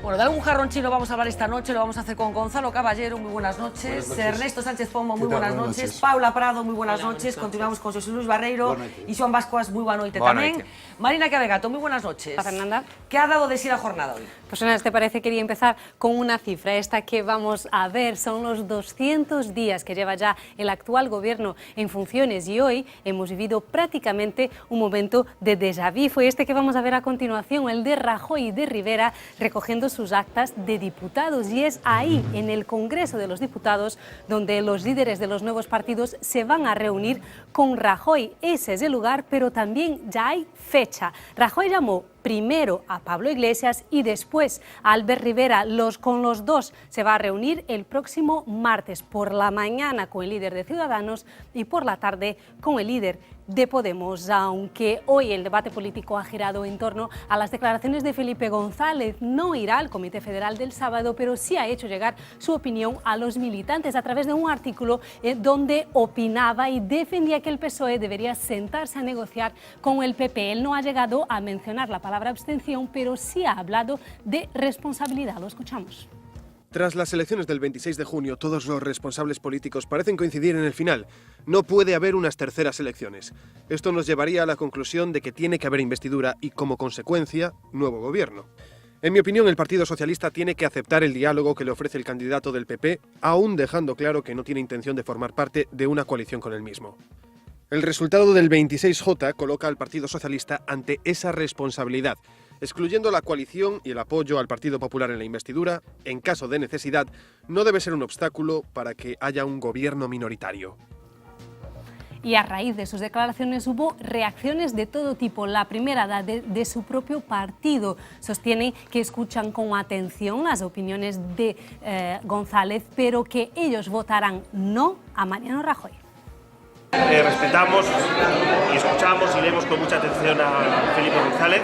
Bueno, de algún jarrón chino vamos a hablar esta noche, lo vamos a hacer con Gonzalo Caballero, muy buenas noches. Buenas noches. Ernesto Sánchez Pombo, muy Buenas buenas noches. noches. Paula Prado, muy buenas noches. Continuamos con José Luis Barreiro y Joan Vascuas, muy buena noche también. Marina Cabegato, muy buenas noches. Hola, Fernanda. ¿Qué ha dado de sí la jornada hoy? Pues Ana, ¿te parece? Quería empezar con una cifra. Esta que vamos a ver son los 200 días que lleva ya el actual gobierno en funciones y hoy hemos vivido prácticamente un momento de déjà vu. Fue este que vamos a ver a continuación, el de Rajoy y de Rivera recogiendo sus actas de diputados, y es ahí, en el Congreso de los Diputados, donde los líderes de los nuevos partidos se van a reunir con Rajoy. Ese es el lugar, pero también ya hay fecha. Rajoy llamó primero a Pablo Iglesias y después a Albert Rivera. Con los dos se va a reunir el próximo martes por la mañana con el líder de Ciudadanos y por la tarde con el líder de Podemos, aunque hoy el debate político ha girado en torno a las declaraciones de Felipe González. No irá al Comité Federal del sábado, pero sí ha hecho llegar su opinión a los militantes a través de un artículo donde opinaba y defendía que el PSOE debería sentarse a negociar con el PP. Él no ha llegado a mencionar la palabra abstención, pero sí ha hablado de responsabilidad. Lo escuchamos. Tras las elecciones del 26 de junio, todos los responsables políticos parecen coincidir en el final. No puede haber unas terceras elecciones. Esto nos llevaría a la conclusión de que tiene que haber investidura y, como consecuencia, nuevo gobierno. En mi opinión, el Partido Socialista tiene que aceptar el diálogo que le ofrece el candidato del PP, aún dejando claro que no tiene intención de formar parte de una coalición con el mismo. El resultado del 26J coloca al Partido Socialista ante esa responsabilidad, excluyendo la coalición y el apoyo al Partido Popular en la investidura. En caso de necesidad, no debe ser un obstáculo para que haya un gobierno minoritario. Y a raíz de sus declaraciones hubo reacciones de todo tipo. La primera de su propio partido. Sostienen que escuchan con atención las opiniones de González, pero que ellos votarán no a Mariano Rajoy. Respetamos y escuchamos y leemos con mucha atención a Felipe González.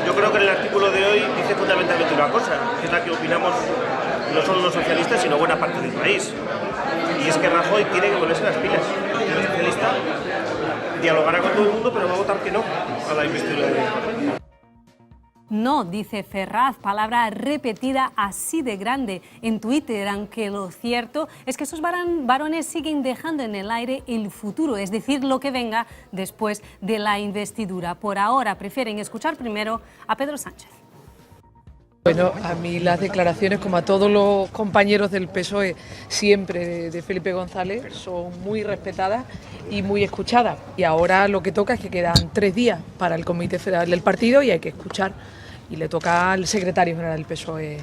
Yo creo que en el artículo de hoy dice fundamentalmente una cosa, que es la que opinamos no solo los socialistas, sino buena parte del país. Y es que Rajoy tiene que ponerse las pilas. El socialista dialogará con todo el mundo, pero va a votar que no a la investidura de Rajoy. No, dice Ferraz, palabra repetida así de grande en Twitter, aunque lo cierto es que esos varones siguen dejando en el aire el futuro, es decir, lo que venga después de la investidura. Por ahora prefieren escuchar primero a Pedro Sánchez. Bueno, a mí las declaraciones, como a todos los compañeros del PSOE siempre de Felipe González, son muy respetadas y muy escuchadas. Y ahora lo que toca es que quedan 3 días para el Comité Federal del partido y hay que escuchar. Y le toca al secretario general del PSOE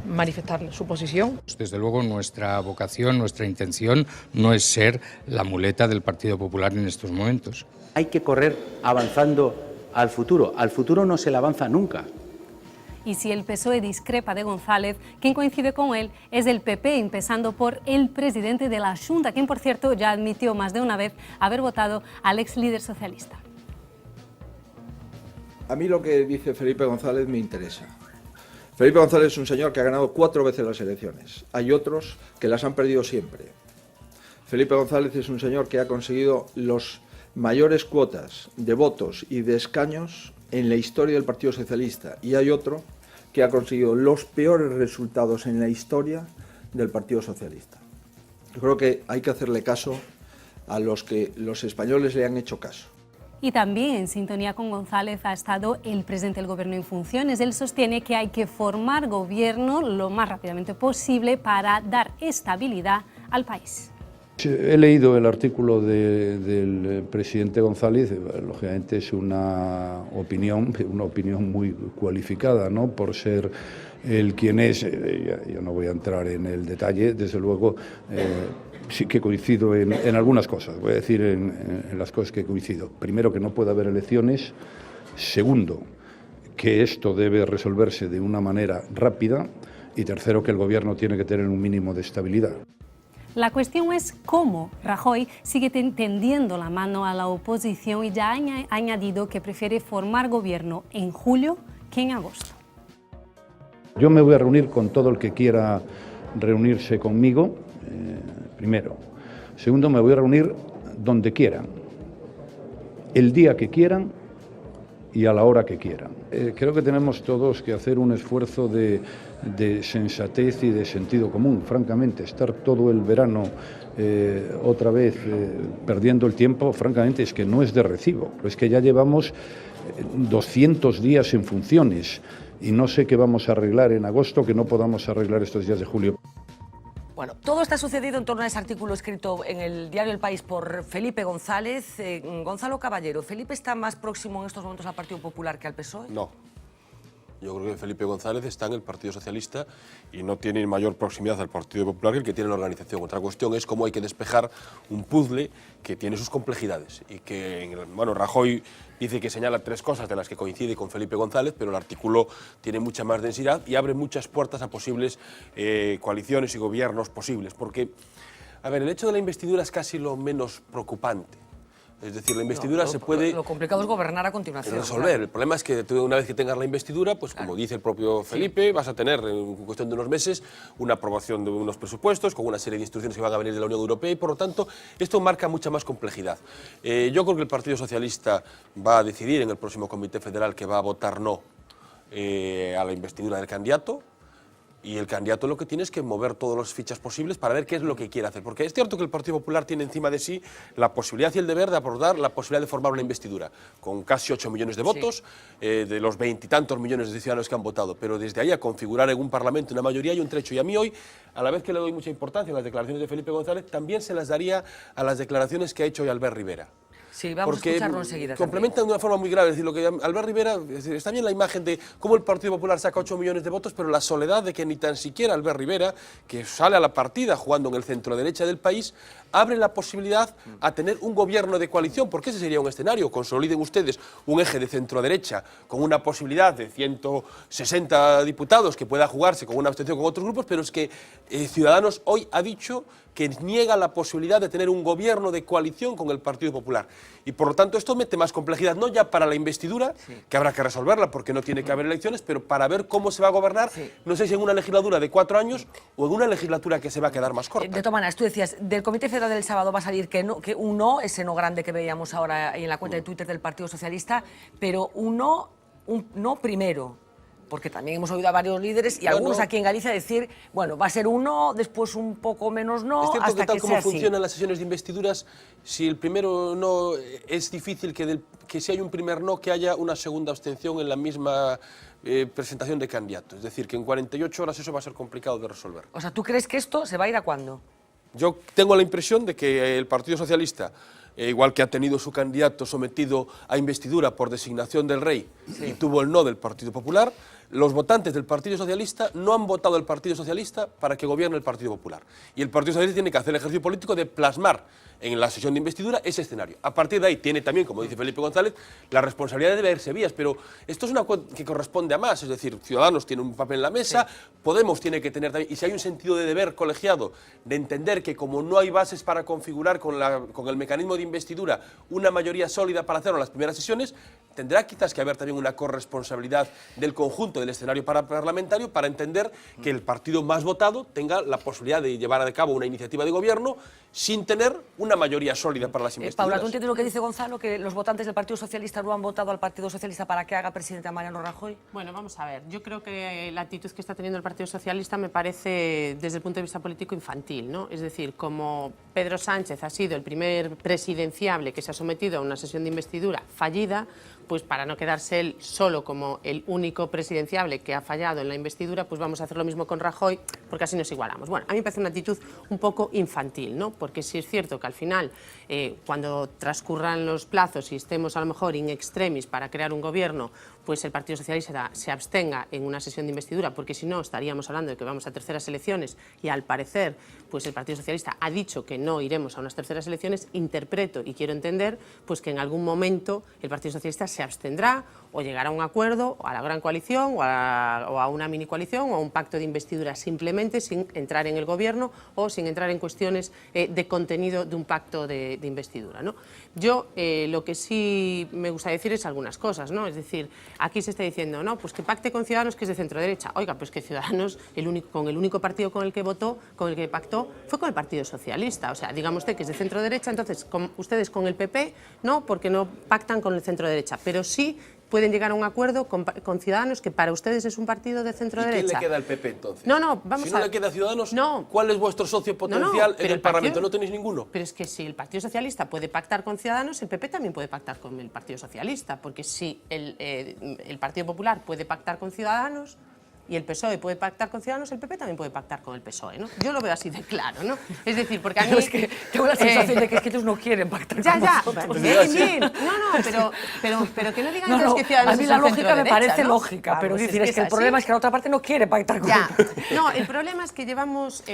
manifestar su posición. Desde luego nuestra vocación, nuestra intención no es ser la muleta del Partido Popular en estos momentos. Hay que correr avanzando al futuro no se le avanza nunca. Y si el PSOE discrepa de González, quien coincide con él es el PP, empezando por el presidente de la Xunta, quien por cierto ya admitió más de una vez haber votado al ex líder socialista. A mí lo que dice Felipe González me interesa. Felipe González es un señor que ha ganado 4 veces las elecciones. Hay otros que las han perdido siempre. Felipe González es un señor que ha conseguido los mayores cuotas de votos y de escaños en la historia del Partido Socialista. Y hay otro que ha conseguido los peores resultados en la historia del Partido Socialista. Yo creo que hay que hacerle caso a los que los españoles le han hecho caso. Y también en sintonía con González ha estado el presidente del Gobierno en funciones. Él sostiene que hay que formar gobierno lo más rápidamente posible para dar estabilidad al país. He leído el artículo del presidente González, lógicamente es una opinión muy cualificada, ¿no? Por ser el quien es, yo no voy a entrar en el detalle, desde luego sí que coincido en algunas cosas, voy a decir en las cosas que coincido. Primero, que no puede haber elecciones. Segundo, que esto debe resolverse de una manera rápida. Y tercero, que el gobierno tiene que tener un mínimo de estabilidad. La cuestión es cómo Rajoy sigue tendiendo la mano a la oposición y ya ha añadido que prefiere formar gobierno en julio que en agosto. Yo me voy a reunir con todo el que quiera reunirse conmigo, primero. Segundo, me voy a reunir donde quieran, el día que quieran y a la hora que quieran. Creo que tenemos todos que hacer un esfuerzo de sensatez y de sentido común. Francamente, estar todo el verano otra vez perdiendo el tiempo, francamente, es que no es de recibo. Es que ya llevamos 200 días en funciones y no sé qué vamos a arreglar en agosto que no podamos arreglar estos días de julio. Bueno, todo está sucedido en torno a ese artículo escrito en el diario El País por Felipe González. Gonzalo Caballero, ¿Felipe está más próximo en estos momentos al Partido Popular que al PSOE? No. Yo creo que Felipe González está en el Partido Socialista y no tiene mayor proximidad al Partido Popular que el que tiene la organización. Otra cuestión es cómo hay que despejar un puzzle que tiene sus complejidades y que, bueno, Rajoy dice que señala 3 cosas de las que coincide con Felipe González, pero el artículo tiene mucha más densidad y abre muchas puertas a posibles coaliciones y gobiernos posibles. Porque, a ver, el hecho de la investidura es casi lo menos preocupante. Es decir, la investidura se puede... Lo complicado es gobernar a continuación. Resolver. Claro. El problema es que tú, una vez que tengas la investidura, pues como dice el propio Felipe, vas a tener en cuestión de unos meses una aprobación de unos presupuestos con una serie de instrucciones que van a venir de la Unión Europea y por lo tanto esto marca mucha más complejidad. Yo creo que el Partido Socialista va a decidir en el próximo Comité Federal que va a votar no a la investidura del candidato. Y el candidato lo que tiene es que mover todas las fichas posibles para ver qué es lo que quiere hacer. Porque es cierto que el Partido Popular tiene encima de sí la posibilidad y el deber de abordar la posibilidad de formar una investidura, con casi 8 millones de votos, de los 20 y tantos millones de ciudadanos que han votado. Pero desde ahí a configurar en un Parlamento una mayoría hay un trecho. Y a mí hoy, a la vez que le doy mucha importancia a las declaraciones de Felipe González, también se las daría a las declaraciones que ha hecho hoy Albert Rivera. Sí, vamos a escucharlo enseguida. Complementan de una forma muy grave. Es decir, lo que Albert Rivera, está bien la imagen de cómo el Partido Popular saca 8 millones de votos, pero la soledad de que ni tan siquiera Albert Rivera, que sale a la partida jugando en el centro derecha del país, abre la posibilidad a tener un gobierno de coalición, porque ese sería un escenario. Consoliden ustedes un eje de centro derecha con una posibilidad de 160 diputados que pueda jugarse con una abstención con otros grupos, pero es que Ciudadanos hoy ha dicho que niega la posibilidad de tener un gobierno de coalición con el Partido Popular. Y por lo tanto esto mete más complejidad, no ya para la investidura, que habrá que resolverla porque no tiene que haber elecciones, pero para ver cómo se va a gobernar, no sé si en una legislatura de 4 años o en una legislatura que se va a quedar más corta. De todas maneras, tú decías, del Comité Federal del sábado va a salir que un no, ese no grande que veíamos ahora en la cuenta de Twitter del Partido Socialista, pero un no primero. Porque también hemos oído a varios líderes y algunos aquí en Galicia decir, bueno, va a ser un no, después un poco menos no, es cierto hasta que tal como funcionan así. las sesiones de investiduras, si el primero no, es difícil que si hay un primer no, que haya una segunda abstención en la misma presentación de candidato. Es decir, que en 48 horas eso va a ser complicado de resolver. O sea, ¿tú crees que esto se va a ir a cuándo? Yo tengo la impresión de que el Partido Socialista, igual que ha tenido su candidato sometido a investidura por designación del rey y tuvo el no del Partido Popular, los votantes del Partido Socialista no han votado al Partido Socialista para que gobierne el Partido Popular. Y el Partido Socialista tiene que hacer el ejercicio político de plasmar en la sesión de investidura ese escenario. A partir de ahí tiene también, como dice Felipe González, la responsabilidad de verse vías, pero esto es una que corresponde a más, es decir, Ciudadanos tiene un papel en la mesa, Podemos tiene que tener también, y si hay un sentido de deber colegiado, de entender que como no hay bases para configurar con el mecanismo de investidura una mayoría sólida para hacerlo en las primeras sesiones, tendrá quizás que haber también una corresponsabilidad del conjunto del escenario parlamentario para entender que el partido más votado tenga la posibilidad de llevar a cabo una iniciativa de gobierno sin tener una mayoría sólida para las investiduras. Paula, ¿tú entiendes lo que dice Gonzalo, que los votantes del Partido Socialista no han votado al Partido Socialista para que haga presidente a Mariano Rajoy? Bueno, vamos a ver. Yo creo que la actitud que está teniendo el Partido Socialista me parece, desde el punto de vista político, infantil, ¿no? Es decir, como Pedro Sánchez ha sido el primer presidenciable que se ha sometido a una sesión de investidura fallida, pues para no quedarse él solo como el único presidenciable que ha fallado en la investidura, pues vamos a hacer lo mismo con Rajoy, porque así nos igualamos. Bueno, a mí me parece una actitud un poco infantil, ¿no? Porque sí es cierto que al final, cuando transcurran los plazos y estemos a lo mejor in extremis para crear un gobierno, pues el Partido Socialista se abstenga en una sesión de investidura, porque si no estaríamos hablando de que vamos a terceras elecciones y al parecer pues el Partido Socialista ha dicho que no iremos a unas terceras elecciones, interpreto y quiero entender pues que en algún momento el Partido Socialista se abstendrá o llegará a un acuerdo, o a la gran coalición, o a una mini coalición, o a un pacto de investidura simplemente sin entrar en el gobierno o sin entrar en cuestiones de contenido de un pacto de investidura, ¿no? Yo lo que sí me gusta decir es algunas cosas, ¿no? Es decir, aquí se está diciendo, no, pues que pacte con Ciudadanos, que es de centro derecha. Oiga, pues que Ciudadanos, con el único partido con el que votó, con el que pactó, fue con el Partido Socialista. O sea, digamos usted que es de centro derecha, entonces ustedes con el PP, no, porque no pactan con el centro derecha, pero sí pueden llegar a un acuerdo con Ciudadanos, que para ustedes es un partido de centro-derecha. ¿Y quién le queda al PP entonces? No, vamos si no a... le queda a Ciudadanos, No. ¿cuál es vuestro socio potencial en el Parlamento? ¿No tenéis ninguno? Pero es que si el Partido Socialista puede pactar con Ciudadanos, el PP también puede pactar con el Partido Socialista, porque si el Partido Popular puede pactar con Ciudadanos y el PSOE puede pactar con Ciudadanos, el PP también puede pactar con el PSOE, ¿no? Yo lo veo así de claro, ¿no? Es decir, porque a mí... Pero es que tengo la sensación de que es que ellos no quieren pactar con vosotros. Bien. No, pero que no digan entonces que Ciudadanos a mí es la el lógica me parece centro-derecha, ¿no? lógica, Vamos, pero decir, es que el así. problema es que la otra parte no quiere pactar con Ya. el PP. No, el problema es que llevamos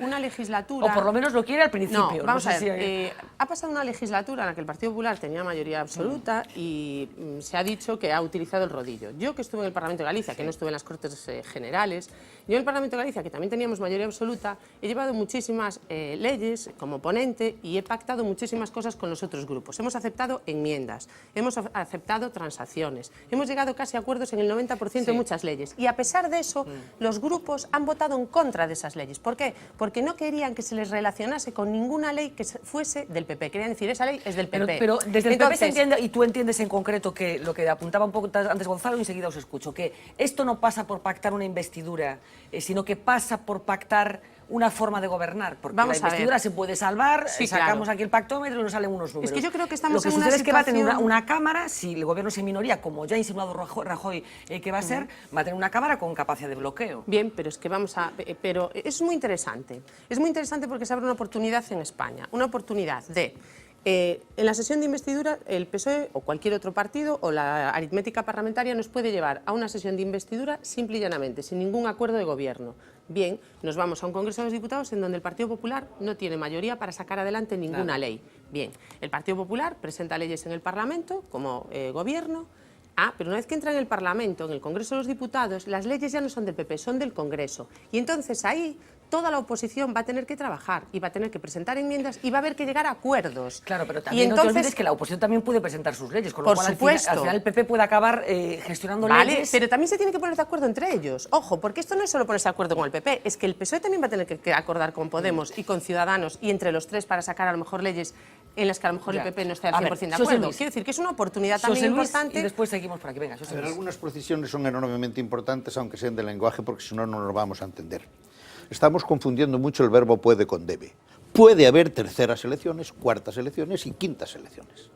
una legislatura... O por lo menos lo quiere al principio. No, vamos sé a ver, si- ha pasado una legislatura en la que el Partido Popular tenía mayoría absoluta y se ha dicho que ha utilizado el rodillo. Yo, que estuve en el Parlamento de Galicia, que no estuve en las Cortes Generales, yo en el Parlamento de Galicia, que también teníamos mayoría absoluta, he llevado muchísimas leyes como ponente y he pactado muchísimas cosas con los otros grupos. Hemos aceptado enmiendas, hemos aceptado transacciones, hemos llegado casi a acuerdos en el 90% de muchas leyes. Y a pesar de eso, los grupos han votado en contra de esas leyes. ¿Por qué? Porque no querían que se les relacionase con ninguna ley que fuese del PP. Querían decir, esa ley es del PP. Pero desde el PP se entiende, y tú entiendes en concreto que lo que apuntaba un poco antes Gonzalo, y enseguida os escucho, que esto no pasa por pactar una investidura, sino que pasa por pactar una forma de gobernar, porque Vamos la a ver. investidura se puede salvar, Sí, sacamos claro. aquí el pactómetro y nos salen unos números. Es que yo creo que estamos Lo que en una sucede es que va a tener situación- una cámara, si el gobierno es en minoría, como ya ha insinuado Rajoy que va a ser, va a tener una cámara con capacidad de bloqueo. Bien, pero es que vamos a... Pero es muy interesante. Es muy interesante porque se abre una oportunidad en España. Una oportunidad de... en la sesión de investidura, el PSOE o cualquier otro partido o la aritmética parlamentaria nos puede llevar a una sesión de investidura simple y llanamente, sin ningún acuerdo de gobierno. Bien, nos vamos a un Congreso de los Diputados en donde el Partido Popular no tiene mayoría para sacar adelante ninguna ley. Bien, el Partido Popular presenta leyes en el Parlamento como gobierno. Pero una vez que entra en el Parlamento, en el Congreso de los Diputados, las leyes ya no son del PP, son del Congreso. Y entonces ahí toda la oposición va a tener que trabajar y va a tener que presentar enmiendas y va a haber que llegar a acuerdos. Claro, pero Y también no entonces, te olvides que la oposición también puede presentar sus leyes, con lo Por cual supuesto. al final el PP puede acabar gestionando Vale, leyes. pero también se tienen que poner de acuerdo entre ellos. Ojo, porque esto no es solo ponerse de acuerdo con el PP, es que el PSOE también va a tener que acordar con Podemos y con Ciudadanos y entre los tres para sacar a lo mejor leyes en las que a lo mejor Ya. el PP no esté al A ver, 100% de José acuerdo. Luis. Quiero decir que es una oportunidad también José Luis, importante. y después seguimos por aquí. Venga, José A ver, Luis. algunas precisiones son enormemente importantes, aunque sean de lenguaje, porque si no, no nos vamos a entender. Estamos confundiendo mucho el verbo puede con debe. Puede haber terceras elecciones, cuartas elecciones y quintas elecciones.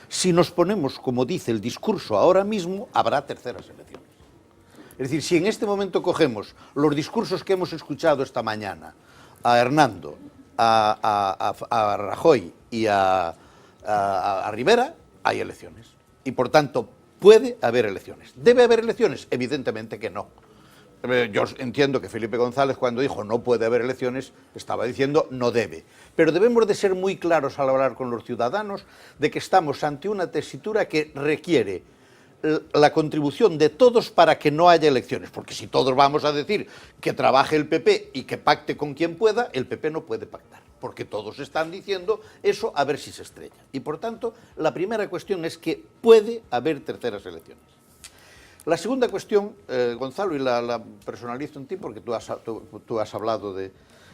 Si nos ponemos, como dice el discurso ahora mismo, habrá terceras elecciones. Es decir, si en este momento cogemos los discursos que hemos escuchado esta mañana a Hernando, a Rajoy y a Rivera, hay elecciones. Y por tanto, puede haber elecciones. ¿Debe haber elecciones? Evidentemente que no. Yo entiendo que Felipe González, cuando dijo no puede haber elecciones, estaba diciendo no debe. Pero debemos de ser muy claros al hablar con los ciudadanos de que estamos ante una tesitura que requiere la contribución de todos para que no haya elecciones. Porque si todos vamos a decir que trabaje el PP y que pacte con quien pueda, el PP no puede pactar. Porque todos están diciendo eso a ver si se estrella. Y por tanto, la primera cuestión es que puede haber terceras elecciones. La segunda cuestión, Gonzalo, y la personalizo en ti porque tú has hablado de...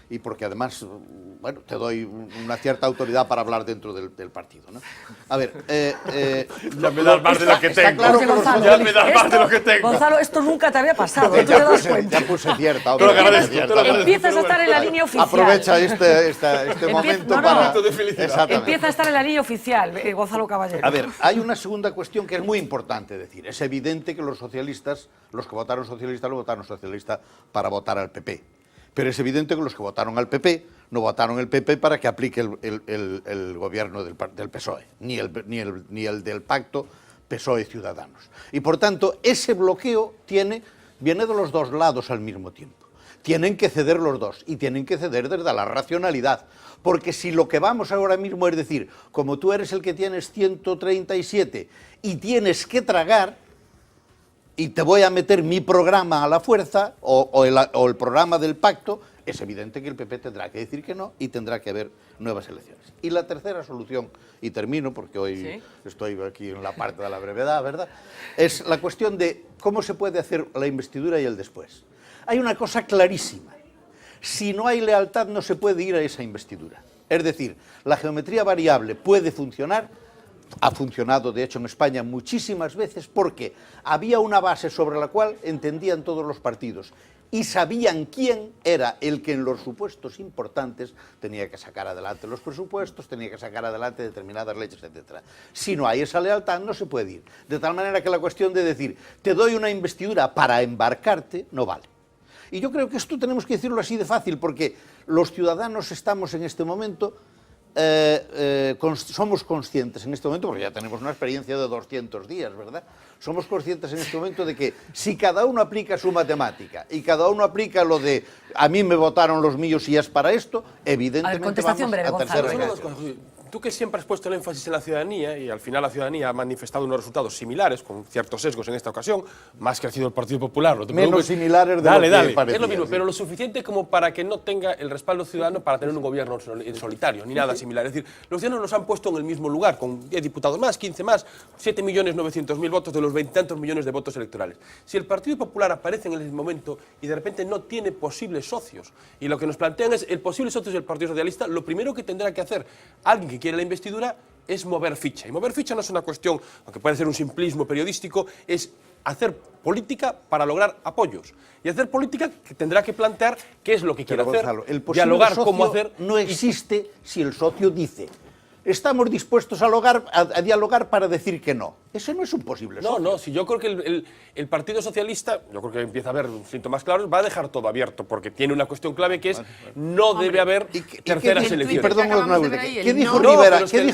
y porque además, bueno, te doy una cierta autoridad para hablar dentro del partido, ¿no? A ver... ya me das más de lo que tengo. Claro que Gonzalo, ya me das más de lo que tengo. Gonzalo, esto nunca te había pasado, ¿tú te das cuenta? ya puse cierta Te lo agradezco, te lo agradezco. Empiezas a estar en la línea oficial. Aprovecha este momento no, no. para... Momento de felicidad. Exactamente. Empieza a estar en la línea oficial, Gonzalo Caballero. A ver, hay una segunda cuestión que es muy importante decir. Es evidente que los socialistas, los que votaron socialista, lo votaron socialista para votar al PP. Pero es evidente que los que votaron al PP no votaron el PP para que aplique el gobierno del PSOE, ni el del pacto PSOE-Ciudadanos. Y por tanto, ese bloqueo viene de los dos lados al mismo tiempo. Tienen que ceder los dos, y tienen que ceder desde la racionalidad. Porque si lo que vamos ahora mismo es decir, como tú eres el que tienes 137 y tienes que tragar, y te voy a meter mi programa a la fuerza, o el programa del pacto, es evidente que el PP tendrá que decir que no y tendrá que haber nuevas elecciones. Y la tercera solución, y termino porque hoy estoy aquí en la parte de la brevedad, ¿verdad?, es la cuestión de cómo se puede hacer la investidura y el después. Hay una cosa clarísima: si no hay lealtad no se puede ir a esa investidura. Es decir, la geometría variable puede funcionar Ha funcionado, de hecho, en España muchísimas veces porque había una base sobre la cual entendían todos los partidos y sabían quién era el que en los supuestos importantes tenía que sacar adelante los presupuestos, tenía que sacar adelante determinadas leyes, etc. Si no hay esa lealtad, no se puede ir. De tal manera que la cuestión de decir, te doy una investidura para embarcarte, no vale. Y yo creo que esto tenemos que decirlo así de fácil, porque los ciudadanos estamos en este momento... somos conscientes en este momento, porque ya tenemos una experiencia de 200 días, ¿verdad? Somos conscientes en este momento de que si cada uno aplica su matemática y cada uno aplica lo de a mí me votaron los míos y es para esto, evidentemente vamos a tercera elección. Tú que siempre has puesto el énfasis en la ciudadanía y al final la ciudadanía ha manifestado unos resultados similares, con ciertos sesgos en esta ocasión, más crecido el Partido Popular. No te menos similares de dale, lo que dale. parecía, Es lo mismo, sí. pero lo suficiente como para que no tenga el respaldo ciudadano para tener un gobierno en solitario, ni nada similar. Es decir, los ciudadanos nos han puesto en el mismo lugar, con 10 diputados más, 15 más, 7.900.000 votos de los 20 y tantos millones de votos electorales. Si el Partido Popular aparece en ese momento y de repente no tiene posibles socios, y lo que nos plantean es el posible socio del Partido Socialista, lo primero que tendrá que hacer alguien que quiere la investidura es mover ficha. Y mover ficha no es una cuestión, aunque puede ser un simplismo periodístico, es hacer política para lograr apoyos. Y hacer política que tendrá que plantear qué es lo que quiere hacer, Gonzalo, el dialogar socio cómo hacer. No existe si el socio dice, estamos dispuestos a dialogar para decir que no. Eso no es un posible socio. No, si yo creo que el Partido Socialista, yo creo que empieza a haber síntomas claros, va a dejar todo abierto, porque tiene una cuestión clave que es no debe haber terceras elecciones. Perdón, ¿qué dijo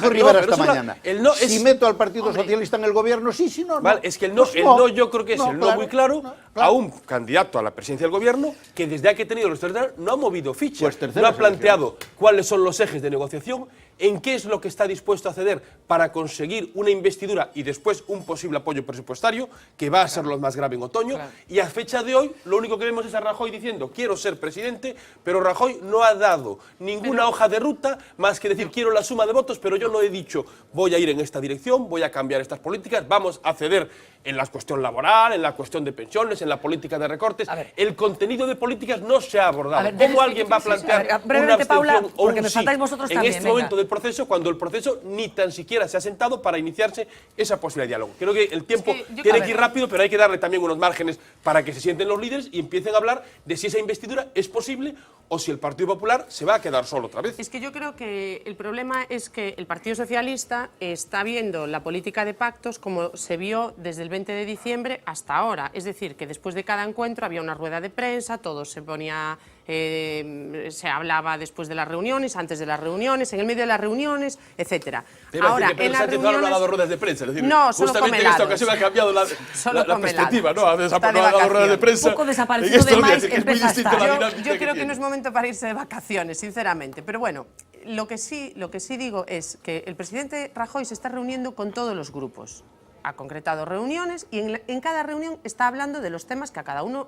Rivera, esta mañana? Si meto al Partido Socialista en el gobierno, sí, sí, no. Vale, es que el no yo creo que es el no muy claro a un candidato a la presidencia del gobierno que desde que ha tenido los terceros no ha movido ficha, no ha planteado cuáles son los ejes de negociación, en qué es lo que está dispuesto a ceder para conseguir una investidura y después un posible apoyo presupuestario, que va a ser lo más grave en otoño, y a fecha de hoy lo único que vemos es a Rajoy diciendo quiero ser presidente, pero Rajoy no ha dado ninguna hoja de ruta más que decir quiero la suma de votos, pero yo no he dicho voy a ir en esta dirección, voy a cambiar estas políticas, vamos a ceder en la cuestión laboral, en la cuestión de pensiones, en la política de recortes. El contenido de políticas no se ha abordado. ¿Cómo alguien va a plantear una abstención o un sí en este momento del proceso cuando el proceso ni tan siquiera se ha sentado para iniciarse esa posibilidad de diálogo? Creo que el tiempo tiene que ir rápido, pero hay que darle también unos márgenes para que se sienten los líderes y empiecen a hablar de si esa investidura es posible o si el Partido Popular se va a quedar solo otra vez. Es que yo creo que el problema es que el Partido Socialista está viendo la política de pactos como se vio desde el 20 de diciembre hasta ahora. Es decir, que después de cada encuentro había una rueda de prensa, todo se ponía... se hablaba después de las reuniones, antes de las reuniones, en el medio de las reuniones, etcétera. Ahora, en las reuniones no ha dado ruedas de prensa, es decir, no, solo justamente en esta ocasión ha cambiado la perspectiva, ¿no? Ha dado ruedas de prensa. Un poco desaparecido de más, empieza a estar. Yo creo que no es momento para irse de vacaciones, sinceramente, pero bueno, lo que sí digo es que el presidente Rajoy se está reuniendo con todos los grupos. Ha concretado reuniones y en cada reunión está hablando de los temas que a cada uno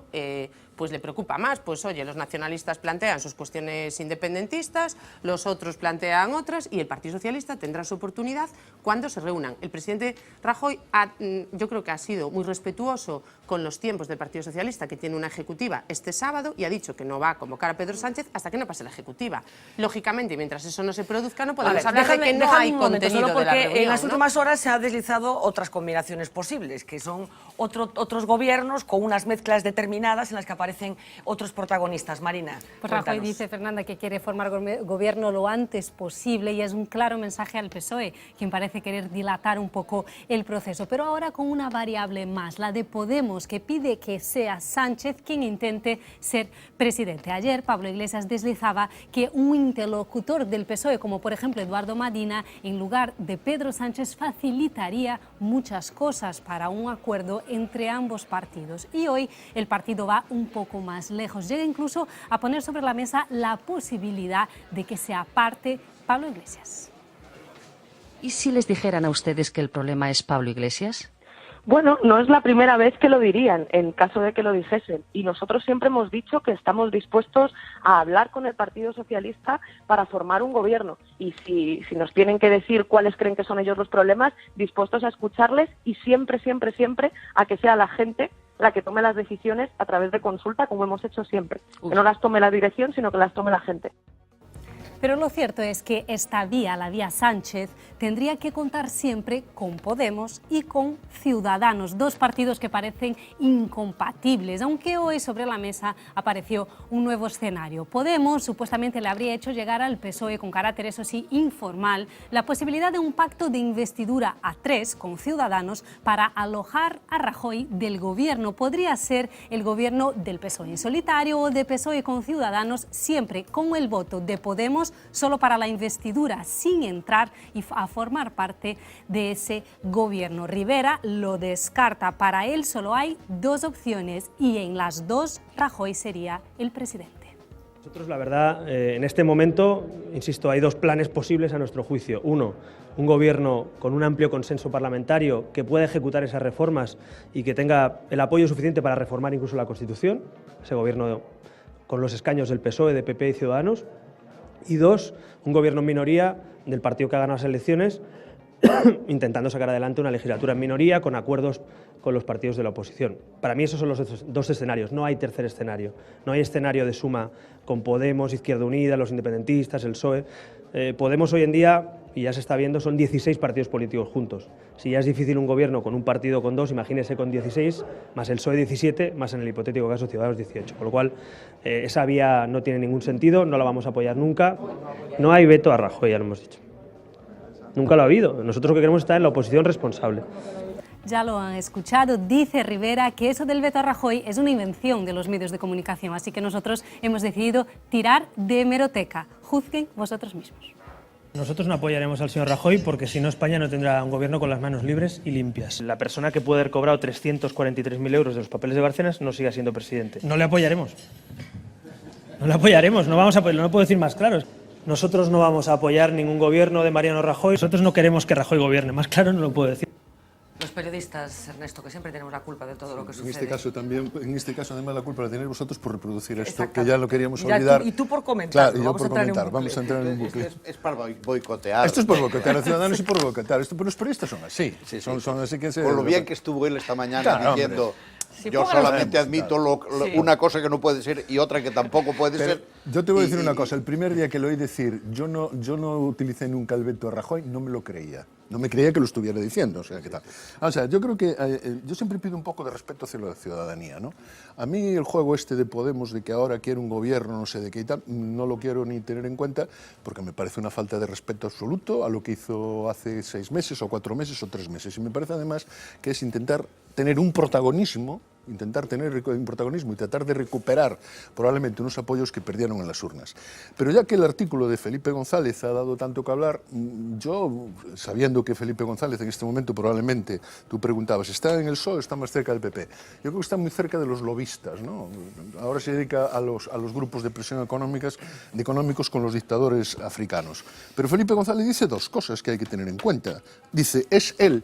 pues le preocupa más. Pues oye, los nacionalistas plantean sus cuestiones independentistas, los otros plantean otras y el Partido Socialista tendrá su oportunidad cuando se reúnan. El presidente Rajoy yo creo que ha sido muy respetuoso con los tiempos del Partido Socialista, que tiene una ejecutiva este sábado, y ha dicho que no va a convocar a Pedro Sánchez hasta que no pase la ejecutiva. Lógicamente, mientras eso no se produzca, no podemos hablar de que no hay contenido de la reunión. En las últimas horas se han deslizado otras combinaciones posibles, que son otros gobiernos con unas mezclas determinadas en las que aparecen otros protagonistas. Marina, pues Rajoy dice, Fernanda, que quiere formar gobierno lo antes posible y es un claro mensaje al PSOE, quien parece querer dilatar un poco el proceso. Pero ahora con una variable más, la de Podemos, que pide que sea Sánchez quien intente ser presidente. Ayer Pablo Iglesias deslizaba que un interlocutor del PSOE, como por ejemplo Eduardo Madina, en lugar de Pedro Sánchez, facilitaría muchas cosas para un acuerdo entre ambos partidos. Y hoy el partido va un poco más lejos. Llega incluso a poner sobre la mesa la posibilidad de que se aparte Pablo Iglesias. ¿Y si les dijeran a ustedes que el problema es Pablo Iglesias? Bueno, no es la primera vez que lo dirían, en caso de que lo dijesen. Y nosotros siempre hemos dicho que estamos dispuestos a hablar con el Partido Socialista para formar un gobierno. Y si nos tienen que decir cuáles creen que son ellos los problemas, dispuestos a escucharles y siempre a que sea la gente la que tome las decisiones a través de consulta, como hemos hecho siempre. Que no las tome la dirección, sino que las tome la gente. Pero lo cierto es que esta vía, la vía Sánchez, tendría que contar siempre con Podemos y con Ciudadanos, dos partidos que parecen incompatibles, aunque hoy sobre la mesa apareció un nuevo escenario. Podemos supuestamente le habría hecho llegar al PSOE con carácter, eso sí, informal, la posibilidad de un pacto de investidura a 3 con Ciudadanos para alojar a Rajoy del gobierno. Podría ser el gobierno del PSOE en solitario o de PSOE con Ciudadanos, siempre con el voto de Podemos solo para la investidura, sin entrar a formar parte de ese gobierno. Rivera lo descarta. Para él solo hay dos opciones y en las dos Rajoy sería el presidente. Nosotros, la verdad, en este momento, insisto, hay dos planes posibles a nuestro juicio. Uno, un gobierno con un amplio consenso parlamentario que pueda ejecutar esas reformas y que tenga el apoyo suficiente para reformar incluso la Constitución, ese gobierno con los escaños del PSOE, de PP y Ciudadanos. Y dos, un gobierno en minoría del partido que ha ganado las elecciones, intentando sacar adelante una legislatura en minoría con acuerdos con los partidos de la oposición. Para mí esos son los dos escenarios, no hay tercer escenario. No hay escenario de suma con Podemos, Izquierda Unida, los independentistas, el PSOE. Podemos hoy en día, y ya se está viendo, son 16 partidos políticos juntos. Si ya es difícil un gobierno con un partido con 2, imagínese con 16, más el PSOE 17, más en el hipotético caso Ciudadanos 18. Con lo cual, esa vía no tiene ningún sentido, no la vamos a apoyar nunca. No hay veto a Rajoy, ya lo hemos dicho. Nunca lo ha habido. Nosotros lo que queremos es estar en la oposición responsable. Ya lo han escuchado, dice Rivera que eso del veto a Rajoy es una invención de los medios de comunicación, así que nosotros hemos decidido tirar de hemeroteca. Juzguen vosotros mismos. Nosotros no apoyaremos al señor Rajoy porque si no España no tendrá un gobierno con las manos libres y limpias. La persona que puede haber cobrado 343.000 euros de los papeles de Bárcenas no siga siendo presidente. No le apoyaremos. No le apoyaremos, no vamos a apoyarlo, no puedo decir más claro. Nosotros no vamos a apoyar ningún gobierno de Mariano Rajoy. Nosotros no queremos que Rajoy gobierne, más claro no lo puedo decir. Los periodistas, Ernesto, que siempre tenemos la culpa de todo lo que sucede. En este caso además la culpa la tenéis vosotros por reproducir esto, que Exactamente. ya lo queríamos olvidar. Y tú por comentar. Claro, y yo por comentar. Vamos a entrar en un bucle. Es para boicotear. Esto es por boicotear a Ciudadanos y por boicotear. Pero los periodistas son así. Son así que Con lo bien que estuvo él esta mañana Claro, diciendo... Sí, yo póngalo solamente admito una cosa que no puede ser y otra que tampoco puede ser. Yo te voy a decir una cosa. El primer día que lo oí decir, yo no utilicé nunca el veto a Rajoy, no me lo creía. No me creía que lo estuviera diciendo. O sea, ¿qué tal? O sea, yo creo que yo siempre pido un poco de respeto hacia la ciudadanía, ¿no? A mí el juego este de Podemos, de que ahora quiere un gobierno, no sé de qué y tal, no lo quiero ni tener en cuenta porque me parece una falta de respeto absoluto a lo que hizo hace 6 meses o 4 meses o 3 meses. Y me parece además que es intentar tener un protagonismo y tratar de recuperar probablemente unos apoyos que perdieron en las urnas. Pero ya que el artículo de Felipe González ha dado tanto que hablar, yo, sabiendo que Felipe González en este momento probablemente, tú preguntabas, ¿está en el PSOE o está más cerca del PP? Yo creo que está muy cerca de los lobistas, ¿no? Ahora se dedica a los grupos de presión económicos con los dictadores africanos. Pero Felipe González dice dos cosas que hay que tener en cuenta. Dice, es él,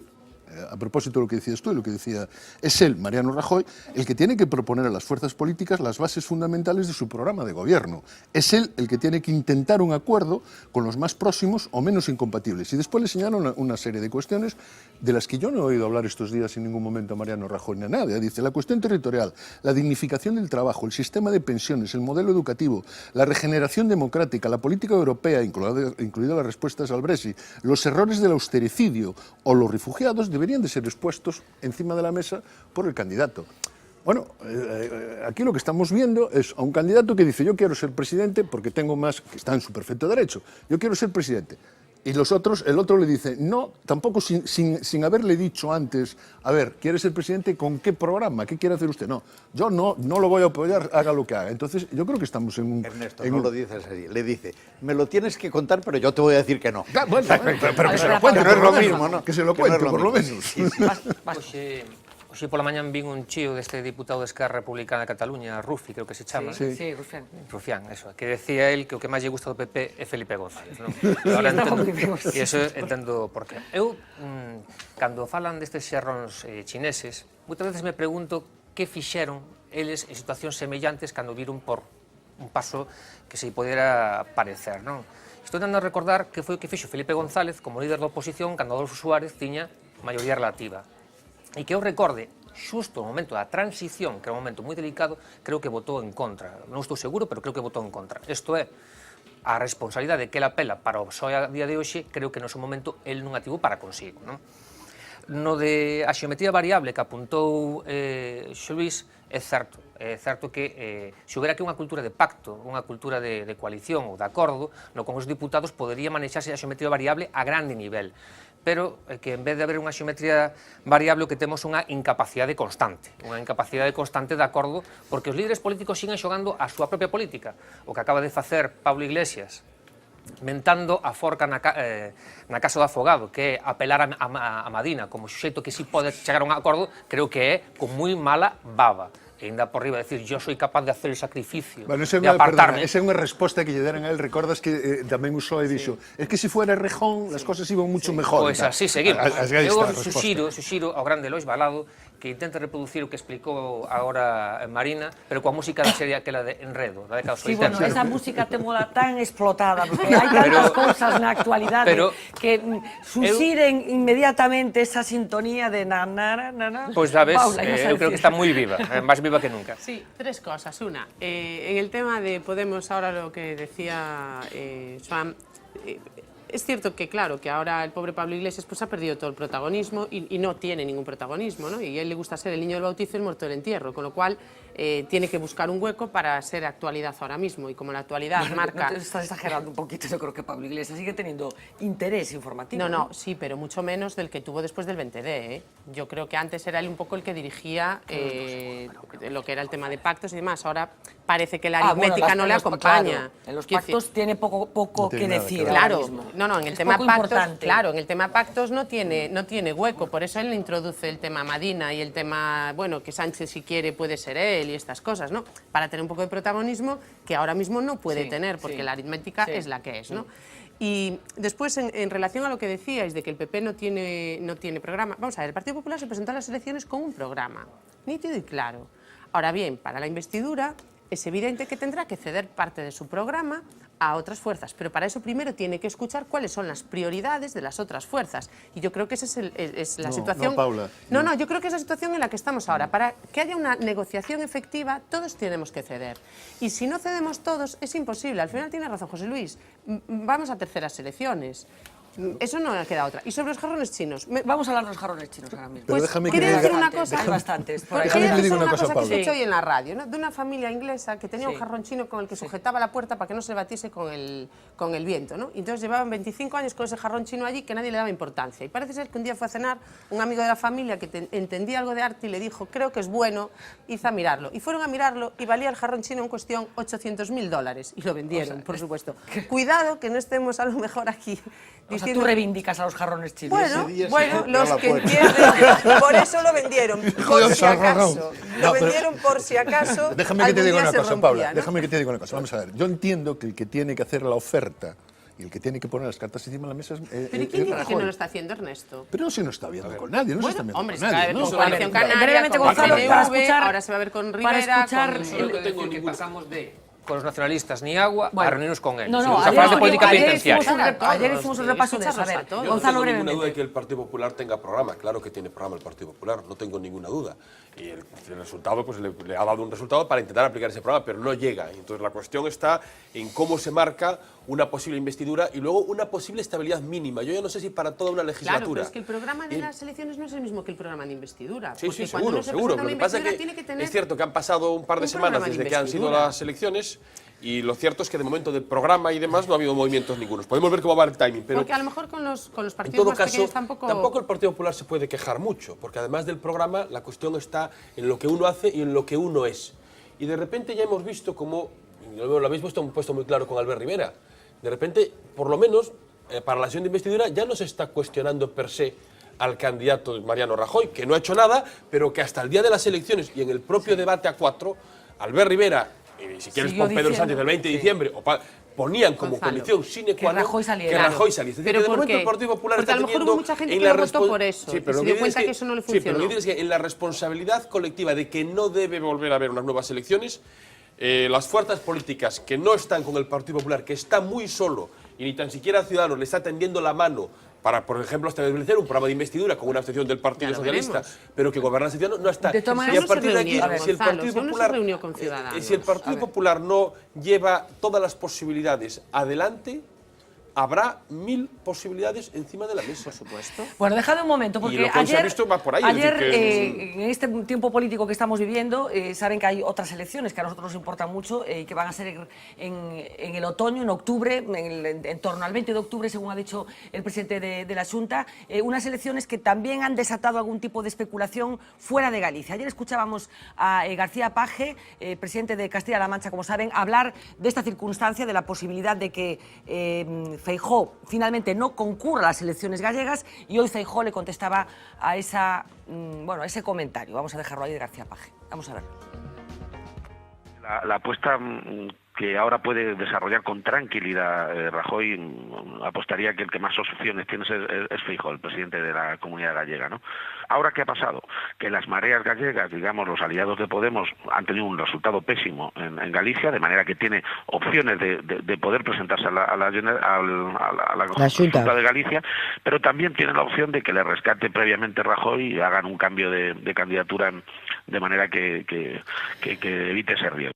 a propósito de lo que decías tú y lo que decía, es él, Mariano Rajoy, el que tiene que proponer a las fuerzas políticas las bases fundamentales de su programa de gobierno. Es él el que tiene que intentar un acuerdo con los más próximos o menos incompatibles. Y después le señalan una serie de cuestiones de las que yo no he oído hablar estos días en ningún momento a Mariano Rajoy ni a nadie. Dice, la cuestión territorial, la dignificación del trabajo, el sistema de pensiones, el modelo educativo, la regeneración democrática, la política europea, incluidas las respuestas al Brexit, los errores del austericidio o los refugiados deberían de ser expuestos encima de la mesa por el candidato. Bueno, aquí lo que estamos viendo es a un candidato que dice, yo quiero ser presidente porque tengo más, que está en su perfecto derecho, yo quiero ser presidente. Y el otro le dice, no, tampoco sin haberle dicho antes, a ver, ¿quiere ser presidente con qué programa? ¿Qué quiere hacer usted? No, yo no lo voy a apoyar, haga lo que haga. Entonces, yo creo que estamos en un... Ernesto, no lo dices así, le dice, me lo tienes que contar, pero yo te voy a decir que no. Bueno, pero que se lo cuente, no es lo mismo, ¿no? Que se lo cuente, por lo menos. Hoxe pola mañan vin un chío deste diputado de Esquerra Republicana de Cataluña, Rufi, creo que se chama. Sí, Rufián. Rufián, eso, que decía él que o que máis lle gusta do PP é Felipe González, non? Ahora entendo, e iso entendo por qué. Eu, cando falan destes xerróns chineses, moitas veces me pregunto que fixeron eles en situacións semellantes cando viron por un paso que se podera parecer, non? Estou tentando recordar que foi o que fixo Felipe González como líder da oposición cando Adolfo Suárez tiña maioría relativa. E que eu recorde, xusto no momento da transición, que era un momento moi delicado, creo que votou en contra. Non estou seguro, pero creo que votou en contra. Isto é, a responsabilidade que ele apela para o PSOE a día de hoxe, creo que no seu momento el non a tivo para consigo, non? No de a xeometría variable que apuntou Xo Luís, é certo que se houbera aquí unha cultura de pacto, unha cultura de coalición ou de acordo, no Congreso de Diputados podería manexarse a xeometría variable a grande nivel, pero que en vez de haber unha xeometría variable o que temos unha incapacidade constante de acordo, porque os líderes políticos siguen xogando a súa propia política. O que acaba de facer Pablo Iglesias mentando a forca na Casa do Afogado, que é apelar a Madina como xuxeito que si pode chegar a un acordo, creo que é con moi mala baba. E ainda por riba, decir, yo soy capaz de hacer el sacrificio, de apartarme. Esa é unha resposta que lle deran a él, recordas que tamén usou e dixo, es que se fuera Rejón, as cosas iban mucho mejor. Pois así seguimos. Eu suxiro ao grande Lois Balado que intente reproducir o que explicou agora Marina, pero coa música da serie aquela de Enredo, da década dos 80. Sí, bueno, esa música temola tan explotada, porque hai tantas cousas na actualidade que suxiren inmediatamente esa sintonía de na. Pois sabes, eu creo que está moi viva, máis viva que nunca. Sí, tres cosas. Una, en el tema de Podemos, ahora lo que decía Joan, es cierto que, claro, que ahora el pobre Pablo Iglesias pues ha perdido todo el protagonismo y no tiene ningún protagonismo, ¿no? Y a él le gusta ser el niño del bautizo y el muerto del entierro, con lo cual tiene que buscar un hueco para ser actualidad ahora mismo. Y como la actualidad marca... No te estás exagerando un poquito, yo creo que Pablo Iglesias sigue teniendo interés informativo. No, sí, pero mucho menos del que tuvo después del 20D, ¿eh? Yo creo que antes era él un poco el que dirigía lo que era el tema de pactos y demás. Ahora parece que la aritmética no le acompaña. Claro, en los pactos tiene poco que decir. Claro, no, en el tema pactos, claro, en el tema pactos no tiene hueco, por eso él le introduce el tema Madina y el tema, bueno, que Sánchez si quiere puede ser él y estas cosas, ¿no? Para tener un poco de protagonismo que ahora mismo no puede tener, porque la aritmética es la que es, ¿no? Y después, en relación a lo que decíais de que el PP no tiene programa, vamos a ver, el Partido Popular se presentó a las elecciones con un programa, nítido y claro. Ahora bien, para la investidura es evidente que tendrá que ceder parte de su programa a otras fuerzas, pero para eso primero tiene que escuchar cuáles son las prioridades de las otras fuerzas. Y yo creo que esa es la situación... No, Paula. No, yo creo que es la situación en la que estamos ahora. Para que haya una negociación efectiva, todos tenemos que ceder. Y si no cedemos todos, es imposible. Al final tiene razón José Luis. Vamos a terceras elecciones. Eso no queda otra. Y sobre los jarrones chinos... Vamos a hablar de los jarrones chinos ahora mismo. Pues quería decir una cosa... Hay bastantes. Quería decir una cosa que he escuchado hoy en la radio, ¿no? De una familia inglesa que tenía un jarrón chino con el que sujetaba la puerta para que no se batiese con el viento, ¿no? Y entonces llevaban 25 años con ese jarrón chino allí que nadie le daba importancia. Y parece ser que un día fue a cenar un amigo de la familia que entendía algo de arte y le dijo, creo que es bueno, hizo a mirarlo. Y fueron a mirarlo y valía el jarrón chino en cuestión $800.000. Y lo vendieron, por supuesto. Cuidado que no estemos a lo mejor aquí... O sea, tú reivindicas a los jarrones chinos. Bueno, los que entienden, por eso lo vendieron, por si acaso. Lo vendieron por si acaso. Déjame que te diga una cosa, Paula. Déjame que te diga una cosa. Vamos a ver. Yo entiendo que el que tiene que hacer la oferta y el que tiene que poner las cartas encima de la mesa es ¿Pero quién dice que no lo está haciendo, Ernesto? Pero si no está viendo con nadie, no se está viendo con nadie. Con Coalición Canaria, con PNV, ahora se va a ver con Rivera, que pasamos de... con los nacionalistas ni agua a reunirnos con él. Ayer hicimos un repaso de eso. Yo no tengo ninguna duda de que el Partido Popular tenga programa. Claro que tiene programa el Partido Popular, no tengo ninguna duda. Y el resultado, pues le ha dado un resultado para intentar aplicar ese programa, pero no llega. Entonces la cuestión está en cómo se marca una posible investidura y luego una posible estabilidad mínima. Yo ya no sé si para toda una legislatura. Claro, pero es que el programa de las elecciones no es el mismo que el programa de investidura. Sí, seguro. Lo que pasa es que es cierto que han pasado un par de semanas desde que han sido las elecciones y lo cierto es que de momento del programa y demás no ha habido movimientos ningunos. Podemos ver cómo va el timing, pero... Porque a lo mejor con los partidos más pequeños tampoco el Partido Popular se puede quejar mucho, porque además del programa la cuestión está en lo que uno hace y en lo que uno es. Y de repente ya hemos visto como, lo habéis puesto muy claro con Albert Rivera, de repente, por lo menos, para la sesión de investidura ya no se está cuestionando per se al candidato Mariano Rajoy, que no ha hecho nada, pero que hasta el día de las elecciones y en el propio debate a 4, Albert Rivera, y si quieres con Pedro Sánchez el 20 de diciembre, ponían como condición sine qua non que Rajoy saliera. Es decir, pero de momento el Partido Popular porque está a lo mejor teniendo hubo mucha gente que lo votó por eso, y se dio cuenta que eso no le funcionó. Sí, pero lo que dices es que en la responsabilidad colectiva de que no debe volver a haber unas nuevas elecciones, las fuerzas políticas que no están con el Partido Popular, que está muy solo y ni tan siquiera Ciudadanos le está tendiendo la mano para, por ejemplo, establecer un programa de investidura con una abstención del Partido Socialista, pero que gobernar la sección no está. De todas y a partir de aquí, si el Partido Popular, si el Partido Popular no lleva todas las posibilidades adelante, habrá 1000 posibilidades encima de la mesa. Por supuesto. Bueno, dejad un momento, porque y lo que se ha visto va por ahí, ayer que... en este tiempo político que estamos viviendo, saben que hay otras elecciones que a nosotros nos importan mucho y que van a ser en el otoño, en octubre, en torno al 20 de octubre, según ha dicho el presidente de la Xunta, unas elecciones que también han desatado algún tipo de especulación fuera de Galicia. Ayer escuchábamos a García Page, presidente de Castilla-La Mancha, como saben, hablar de esta circunstancia, de la posibilidad de que Feijóo finalmente no concurra a las elecciones gallegas, y hoy Feijóo le contestaba a ese comentario. Vamos a dejarlo ahí de García Page. Vamos a ver. La apuesta que ahora puede desarrollar con tranquilidad Rajoy, apostaría que el que más opciones tiene es Feijóo, el presidente de la Comunidad Gallega, ¿no? Ahora, ¿qué ha pasado? Que las mareas gallegas, digamos, los aliados de Podemos, han tenido un resultado pésimo en Galicia, de manera que tiene opciones de poder presentarse a la Xunta de Galicia, pero también tiene la opción de que le rescate previamente Rajoy y hagan un cambio de candidatura de manera que evite ese riesgo.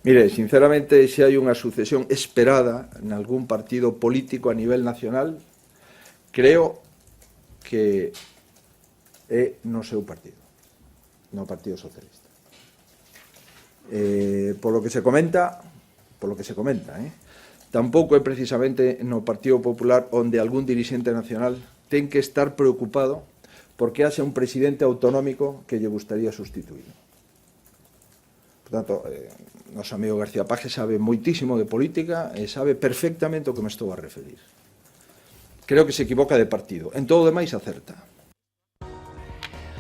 Mire, sinceramente, si hay unha sucesión esperada en algún partido político a nivel nacional, creo que é no seu partido, no Partido Socialista. Por lo que se comenta, tampouco é precisamente no Partido Popular onde algún dirixente nacional ten que estar preocupado porque haxa un presidente autonómico que lle gustaría sustituir. Por tanto, noso amigo García Page sabe moitísimo de política e sabe perfectamente o que me estou a referir. Creo que se equivoca de partido. En todo o demais acerta.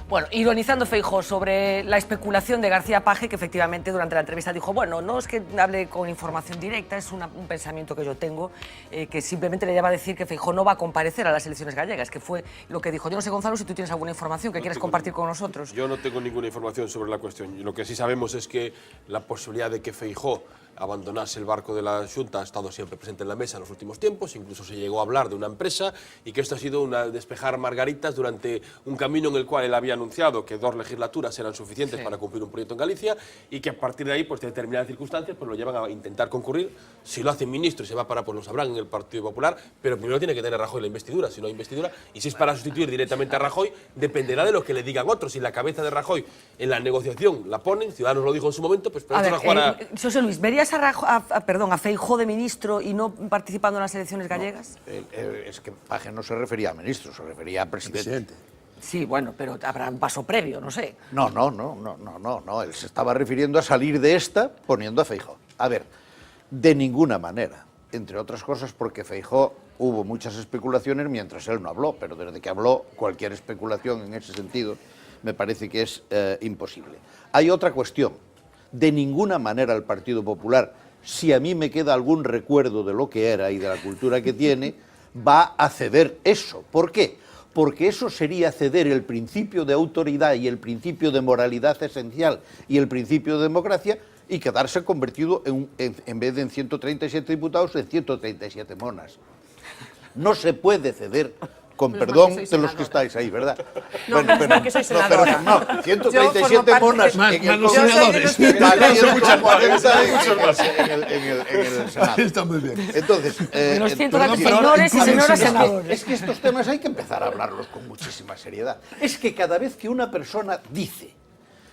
Bueno, ironizando Feijóo sobre la especulación de García Page, que efectivamente durante la entrevista dijo, bueno, no es que hable con información directa, es un pensamiento que yo tengo, que simplemente le lleva a decir que Feijóo no va a comparecer a las elecciones gallegas, que fue lo que dijo. Yo no sé, Gonzalo, si tú tienes alguna información que quieres compartir con nosotros. Yo no tengo ninguna información sobre la cuestión. Lo que sí sabemos es que la posibilidad de que Feijóo abandonase el barco de la Xunta ha estado siempre presente en la mesa en los últimos tiempos, incluso se llegó a hablar de una empresa, y que esto ha sido despejar margaritas durante un camino en el cual él había anunciado que 2 legislaturas eran suficientes para cumplir un proyecto en Galicia, y que a partir de ahí, pues de determinadas circunstancias, pues lo llevan a intentar concurrir. Si lo hacen ministro y se va para, pues lo sabrán, en el Partido Popular, pero primero tiene que tener Rajoy la investidura. Si no hay investidura, y si es para sustituir directamente a Rajoy, dependerá de lo que le digan otros. Si la cabeza de Rajoy en la negociación la ponen, Ciudadanos lo dijo en su momento, pues a ver, José Luis, ¿verías a Feijóo de ministro y no participando en las elecciones gallegas? Es que Page no se refería a ministro, se refería a presidente. Sí, bueno, pero habrá un paso previo, no sé. No, él se estaba refiriendo a salir de esta poniendo a Feijóo. A ver, de ninguna manera, entre otras cosas porque Feijóo hubo muchas especulaciones mientras él no habló, pero desde que habló cualquier especulación en ese sentido me parece que es imposible. Hay otra cuestión, de ninguna manera el Partido Popular, si a mí me queda algún recuerdo de lo que era y de la cultura que tiene, va a ceder eso. ¿Por qué? Porque eso sería ceder el principio de autoridad y el principio de moralidad esencial y el principio de democracia y quedarse convertido en vez de en 137 diputados, en 137 monas. No se puede ceder, con perdón de los que estáis ahí, ¿verdad? No, pero que soy senadora. No, 137 monas más en el los senadores. en el Senado. Está muy bien. Entonces, los señores y señoras senadores. Es que estos temas hay que empezar a hablarlos con muchísima seriedad. Es que cada vez que una persona dice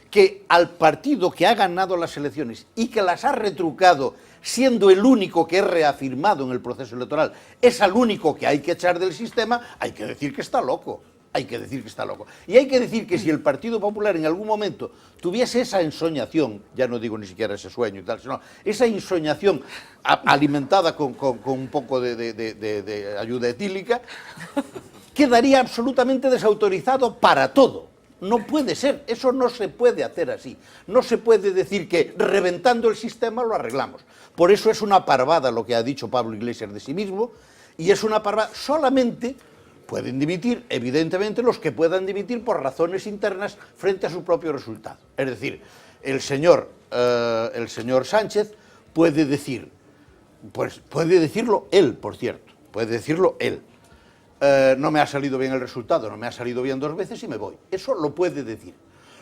que al partido que ha ganado las elecciones y que las ha retrucado, siendo el único que es reafirmado en el proceso electoral, es al único que hay que echar del sistema, hay que decir que está loco. Hay que decir que está loco. Y hay que decir que si el Partido Popular en algún momento tuviese esa ensoñación, ya no digo ni siquiera ese sueño y tal, sino esa ensoñación alimentada con un poco de ayuda etílica, quedaría absolutamente desautorizado para todo. No puede ser, eso no se puede hacer así. No se puede decir que reventando el sistema lo arreglamos. Por eso es una parvada lo que ha dicho Pablo Iglesias de sí mismo, y es una parvada. Solamente pueden dimitir, evidentemente, los que puedan dimitir por razones internas frente a su propio resultado. Es decir, el señor Sánchez puede decir, pues puede decirlo él, por cierto, puede decirlo él. no me ha salido bien el resultado, no me ha salido bien 2 veces y me voy. Eso lo puede decir.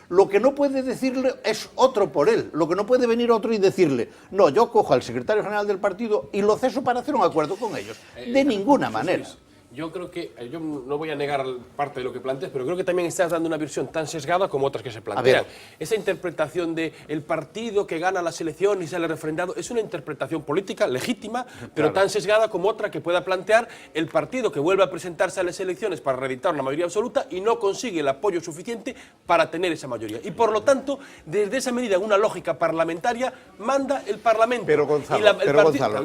Lo que no puede decirle es otro por él. Lo que no puede venir otro y decirle, no, yo cojo al secretario general del partido y lo ceso para hacer un acuerdo con ellos. De ninguna manera. Yo creo que, yo no voy a negar parte de lo que planteas, pero creo que también estás dando una visión tan sesgada como otras que se plantean. Esa interpretación de el partido que gana las elecciones y sale refrendado es una interpretación política legítima, pero tan sesgada como otra que pueda plantear el partido que vuelve a presentarse a las elecciones para reeditar una mayoría absoluta y no consigue el apoyo suficiente para tener esa mayoría. Y por lo tanto, desde esa medida, en una lógica parlamentaria, manda el Parlamento. Pero Gonzalo,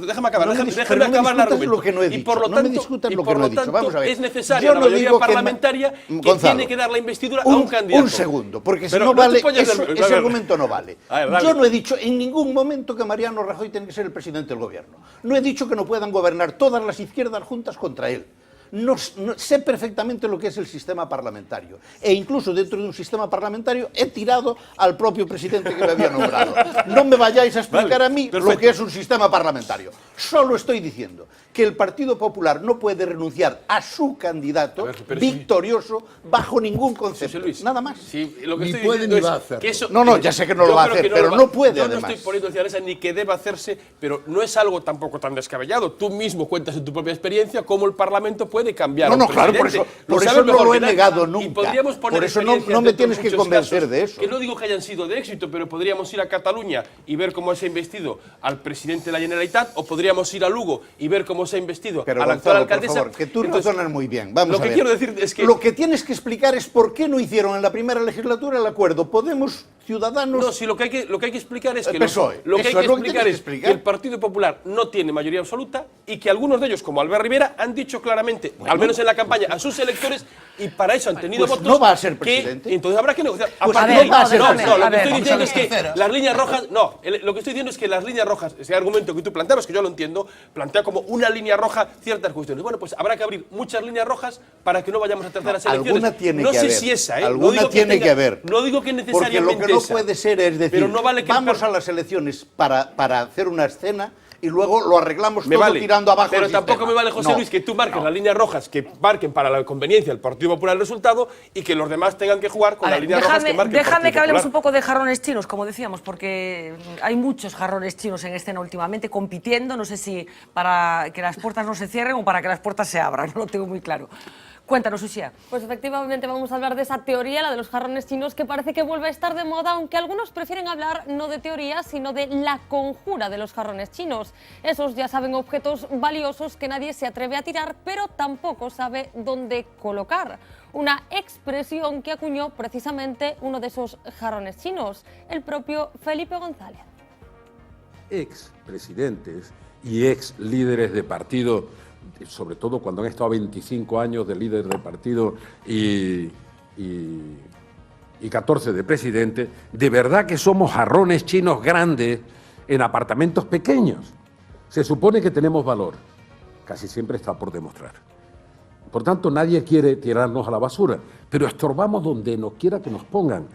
déjame acabar, déjame acabar el argumento. Lo que no he dicho. Y por lo No tanto, me discutas lo que no he dicho. Vamos a ver. es necesaria una mayoría parlamentaria que tiene que dar la investidura a un candidato. Un segundo, porque si no vale, ese argumento no vale. Yo no he dicho en ningún momento que Mariano Rajoy tiene que ser el presidente del gobierno. No he dicho que no puedan gobernar todas las izquierdas juntas contra él. No, sé perfectamente lo que es el sistema parlamentario. E incluso dentro de un sistema parlamentario he tirado al propio presidente que me había nombrado. No me vayáis a explicar a mí lo que es un sistema parlamentario. Solo estoy diciendo que el Partido Popular no puede renunciar a su candidato victorioso bajo ningún concepto. Nada más. Lo que ni estoy puede diciendo ni va a es hacer. que eso, no, ya sé que no lo va a hacer, pero no puede, yo además. No estoy poniendo encima de esa ni que deba hacerse, pero no es algo tampoco tan descabellado. Tú mismo cuentas en tu propia experiencia cómo el Parlamento puede cambiar. No, claro, por eso no lo he negado nunca. Y podríamos poner por eso no me tienes que convencer de eso. Que no digo que hayan sido de éxito, pero podríamos ir a Cataluña y ver cómo se ha investido al presidente de la Generalitat, o podríamos ir a Lugo y ver cómo se ha investido a la actual alcaldesa. Por favor, que tú razonas muy bien. Vamos lo que a ver. quiero decir es que lo que tienes que explicar es por qué no hicieron en la primera legislatura el acuerdo Podemos, Ciudadanos. No, si lo que hay que explicar es que PSOE. lo que hay que explicar es que el Partido Popular no tiene mayoría absoluta y que algunos de ellos, como Albert Rivera, han dicho claramente, al menos en la campaña, a sus electores, y para eso han tenido votos. No va a ser presidente. Entonces habrá que negociar. Pues no va a ser presidente. Lo que estoy diciendo es que las líneas rojas. No, lo que estoy diciendo es que las líneas rojas, ese argumento que tú planteabas, que yo lo entiendo, plantea como una línea roja ciertas cuestiones. Bueno, pues habrá que abrir muchas líneas rojas para que no vayamos a terceras elecciones. Alguna tiene no que sé haber. si esa, Alguna tiene que haber. No digo que necesariamente. Porque lo que no puede ser es decir, pero no vale que vamos a las elecciones para hacer una escena y luego lo arreglamos todo tirando abajo. Pero el tampoco sistema. me vale, José Luis, que tú marques las líneas rojas que marquen para la conveniencia del Partido Popular el resultado y que los demás tengan que jugar con las líneas rojas que marquen. Déjame que hablemos un poco de jarrones chinos, como decíamos, porque hay muchos jarrones chinos en escena últimamente compitiendo. No sé si para que las puertas no se cierren o para que las puertas se abran, no lo tengo muy claro. Cuéntanos, Uxía. Pues efectivamente vamos a hablar de esa teoría, la de los jarrones chinos, que parece que vuelve a estar de moda, aunque algunos prefieren hablar no de teoría, sino de la conjura de los jarrones chinos. Esos, ya saben, objetos valiosos que nadie se atreve a tirar, pero tampoco sabe dónde colocar. Una expresión que acuñó precisamente uno de esos jarrones chinos, el propio Felipe González. Ex presidentes y ex líderes de partido, sobre todo cuando han estado 25 años de líder de partido y 14 de presidente, de verdad que somos jarrones chinos grandes en apartamentos pequeños. Se supone que tenemos valor, casi siempre está por demostrar. Por tanto, nadie quiere tirarnos a la basura, pero estorbamos donde nos quiera que nos pongan.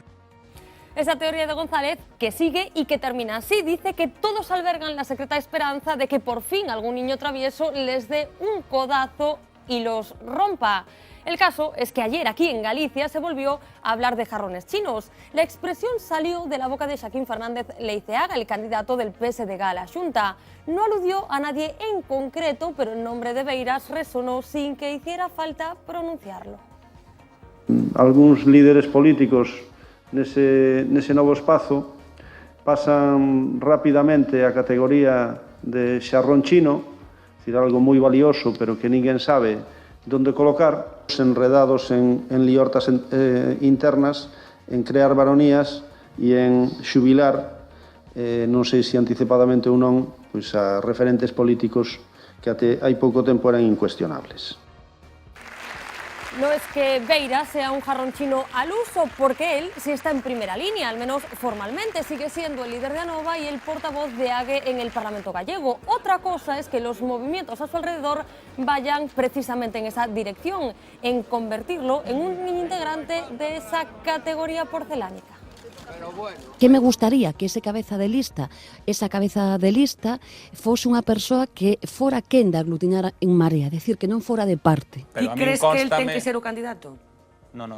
Esa teoría de González que sigue y que termina así. Dice que todos albergan la secreta esperanza de que por fin algún niño travieso les dé un codazo y los rompa. El caso es que ayer aquí en Galicia se volvió a hablar de jarrones chinos. La expresión salió de la boca de Xaquín Fernández Leiceaga, el candidato del PSDG a la Xunta. No aludió a nadie en concreto, pero el nombre de Beiras resonó sin que hiciera falta pronunciarlo. Algúns líderes políticos nese novo espazo pasan rapidamente a categoría de xarrón chino, es decir, algo moi valioso pero que ninguén sabe onde colocar, enredados en liortas internas, en crear baronías e en xubilar, non sei se anticipadamente ou non, pois a referentes políticos que até hai pouco tempo eran incuestionables. No es que Beiras sea un jarrón chino al uso, porque él sí está en primera línea, al menos formalmente. Sigue siendo el líder de Anova y el portavoz de AGE en el Parlamento gallego. Otra cosa es que los movimientos a su alrededor vayan precisamente en esa dirección, en convertirlo en un integrante de esa categoría porcelánica. Que me gustaría que esa cabeza de lista fose unha persoa que fora quen de aglutinar en Marea, decir, que non fora de parte. E crees que el ten que ser o candidato? Non,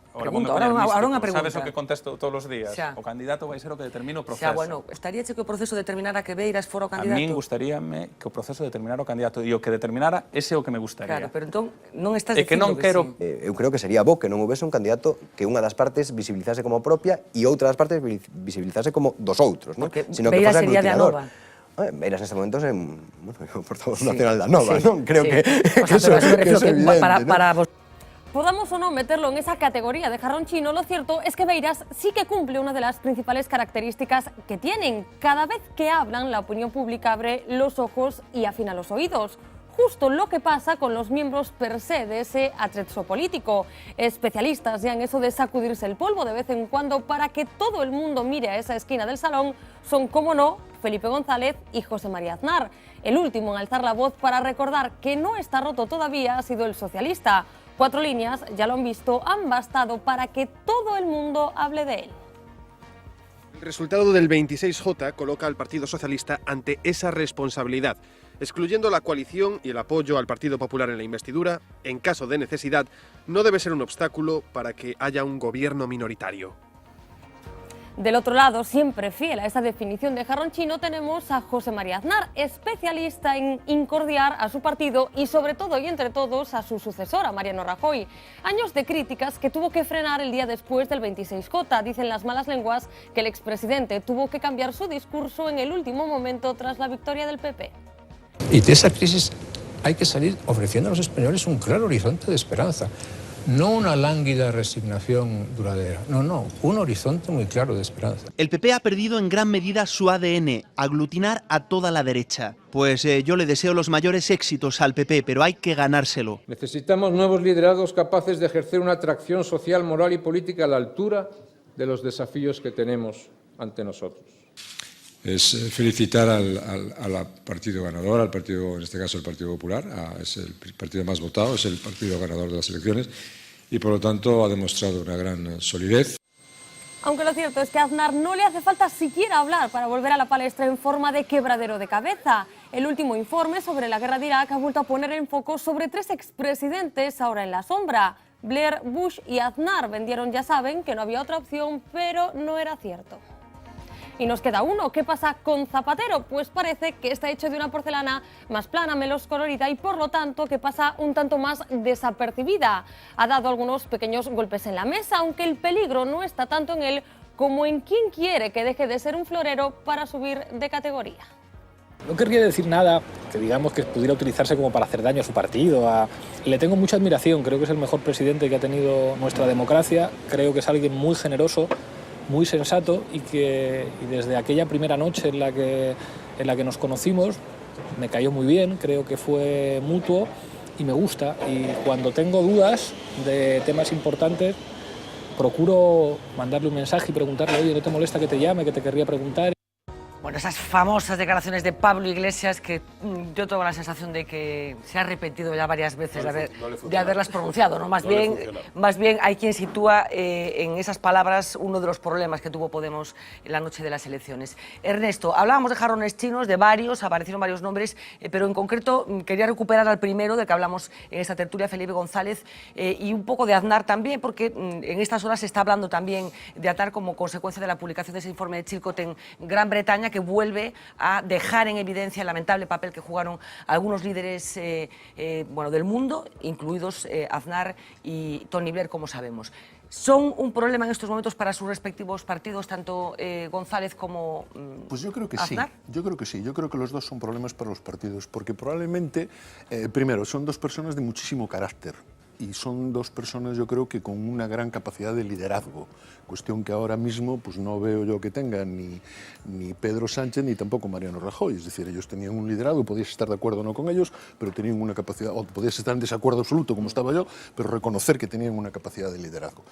Pregunta, ahora unha pregunta. Sabes o que contesto todos os días? Xa. O candidato vai ser o que determina o proceso. Xa, bueno, estaríache que o proceso determinara que Beiras fora o candidato? A min gustaríame que o proceso determinara o candidato e o que determinara ese é o que me gustaría. Claro, pero entón non estás É que dicindo non quero... Eu creo que sería bo que non houvese un candidato que unha das partes visibilizase como propia e outra das partes visibilizase como dos outros, non? Porque Sino que Beiras fose sería de aglutinador. Anova. Beiras neste momento é o portavoz nacional da Nova, non? Creo que eso é evidente, para vos. Podamos o no meterlo en esa categoría de jarrón chino, lo cierto es que Beiras sí que cumple una de las principales características que tienen. Cada vez que hablan, la opinión pública abre los ojos y afina los oídos. Justo lo que pasa con los miembros per se de ese atrezzo político. Especialistas ya en eso de sacudirse el polvo de vez en cuando para que todo el mundo mire a esa esquina del salón son, como no, Felipe González y José María Aznar. El último en alzar la voz para recordar que no está roto todavía ha sido el socialista. 4 líneas, ya lo han visto, han bastado para que todo el mundo hable de él. El resultado del 26J coloca al Partido Socialista ante esa responsabilidad, excluyendo la coalición y el apoyo al Partido Popular en la investidura, en caso de necesidad, no debe ser un obstáculo para que haya un gobierno minoritario. Del otro lado, siempre fiel a esa definición de jarrón chino, tenemos a José María Aznar, especialista en incordiar a su partido y sobre todo y entre todos a su sucesora, Mariano Rajoy. Años de críticas que tuvo que frenar el día después del 26J. Dicen las malas lenguas que el expresidente tuvo que cambiar su discurso en el último momento tras la victoria del PP. Y de esa crisis hay que salir ofreciendo a los españoles un claro horizonte de esperanza. No una lánguida resignación duradera, no, un horizonte muy claro de esperanza. El PP ha perdido en gran medida su ADN, aglutinar a toda la derecha. Pues yo le deseo los mayores éxitos al PP, pero hay que ganárselo. Necesitamos nuevos liderazgos capaces de ejercer una atracción social, moral y política a la altura de los desafíos que tenemos ante nosotros. Es felicitar al partido ganador, al partido, en este caso el Partido Popular, es el partido más votado, es el partido ganador de las elecciones y por lo tanto ha demostrado una gran solidez. Aunque lo cierto es que a Aznar no le hace falta siquiera hablar para volver a la palestra en forma de quebradero de cabeza. El último informe sobre la guerra de Irak ha vuelto a poner en foco sobre 3 expresidentes ahora en la sombra. Blair, Bush y Aznar vendieron, ya saben, que no había otra opción, pero no era cierto. Y nos queda uno. ¿Qué pasa con Zapatero? Pues parece que está hecho de una porcelana más plana, menos colorida y por lo tanto que pasa un tanto más desapercibida. Ha dado algunos pequeños golpes en la mesa, aunque el peligro no está tanto en él como en quien quiere que deje de ser un florero para subir de categoría. No querría decir nada que digamos que pudiera utilizarse como para hacer daño a su partido. Le tengo mucha admiración, creo que es el mejor presidente que ha tenido nuestra democracia, creo que es alguien muy generoso, muy sensato y desde aquella primera noche en la que nos conocimos me cayó muy bien, creo que fue mutuo y me gusta. Y cuando tengo dudas de temas importantes procuro mandarle un mensaje y preguntarle, oye, ¿no te molesta que te llame, que te querría preguntar? Bueno, esas famosas declaraciones de Pablo Iglesias que yo tengo la sensación de que se ha arrepentido ya varias veces de haberlas pronunciado, ¿no? Más bien hay quien sitúa en esas palabras uno de los problemas que tuvo Podemos en la noche de las elecciones. Ernesto, hablábamos de jarrones chinos, de varios, aparecieron varios nombres, pero en concreto quería recuperar al primero del que hablamos en esta tertulia, Felipe González, y un poco de Aznar también, porque en estas horas se está hablando también de Aznar como consecuencia de la publicación de ese informe de Chilcot en Gran Bretaña, que vuelve a dejar en evidencia el lamentable papel que jugaron algunos líderes del mundo, incluidos Aznar y Tony Blair, como sabemos. ¿Son un problema en estos momentos para sus respectivos partidos, tanto González como Pues yo creo que Aznar? sí, yo creo que los dos son problemas para los partidos, porque probablemente, primero, son dos personas de muchísimo carácter, y son dos personas, yo creo, que con una gran capacidad de liderazgo, cuestión que ahora mismo pues no veo yo que tengan ni Pedro Sánchez ni tampoco Mariano Rajoy. Es decir, ellos tenían un liderazgo, podías estar de acuerdo o no con ellos, pero tenían una capacidad, o podías estar en desacuerdo absoluto como estaba yo, pero reconocer que tenían una capacidad de liderazgo.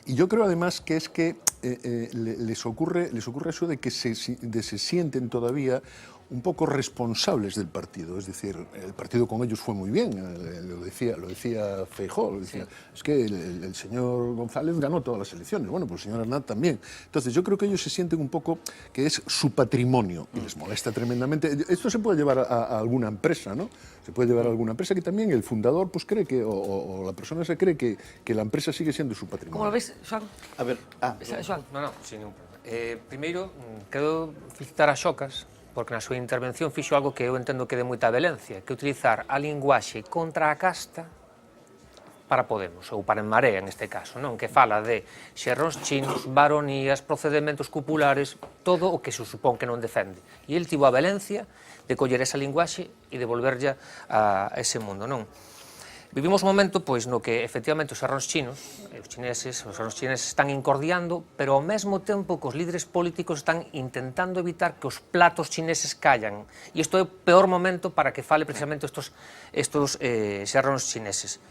Y yo creo además que es que les ocurre eso de que se sienten todavía un poco responsables del partido. Es decir, el partido con ellos fue muy bien, lo decía Feijóo, es que el señor González ganó todas las elecciones, bueno, pues el señor Aznar también. Entonces yo creo que ellos se sienten un poco que es su patrimonio y les molesta tremendamente. Esto se puede llevar a alguna empresa, ¿no? Se puede llevar a alguna empresa que también el fundador pues cree que, o la persona se cree que la empresa sigue siendo su patrimonio. ¿Cómo lo ves, Xoán? A ver, Xoán. Non, sin ningún problema. Primeiro, quero felicitar a Xocas, porque na súa intervención fixo algo que eu entendo que de moita violencia, que utilizar a linguaxe contra a casta para Podemos, ou para En Marea, neste caso, non? Que fala de xerróns chinos, varonías, procedimentos cupulares, todo o que se supón que non defende. E ele tivo a violencia de coller esa linguaxe e de volverlla a ese mundo, non? Vivimos un momento pois no que efectivamente os xerróns chinos, os xerróns chineses están incordiando, pero ao mesmo tempo que os líderes políticos están intentando evitar que os platos chineses callan. E isto é o peor momento para que fale precisamente estos xerróns chineses.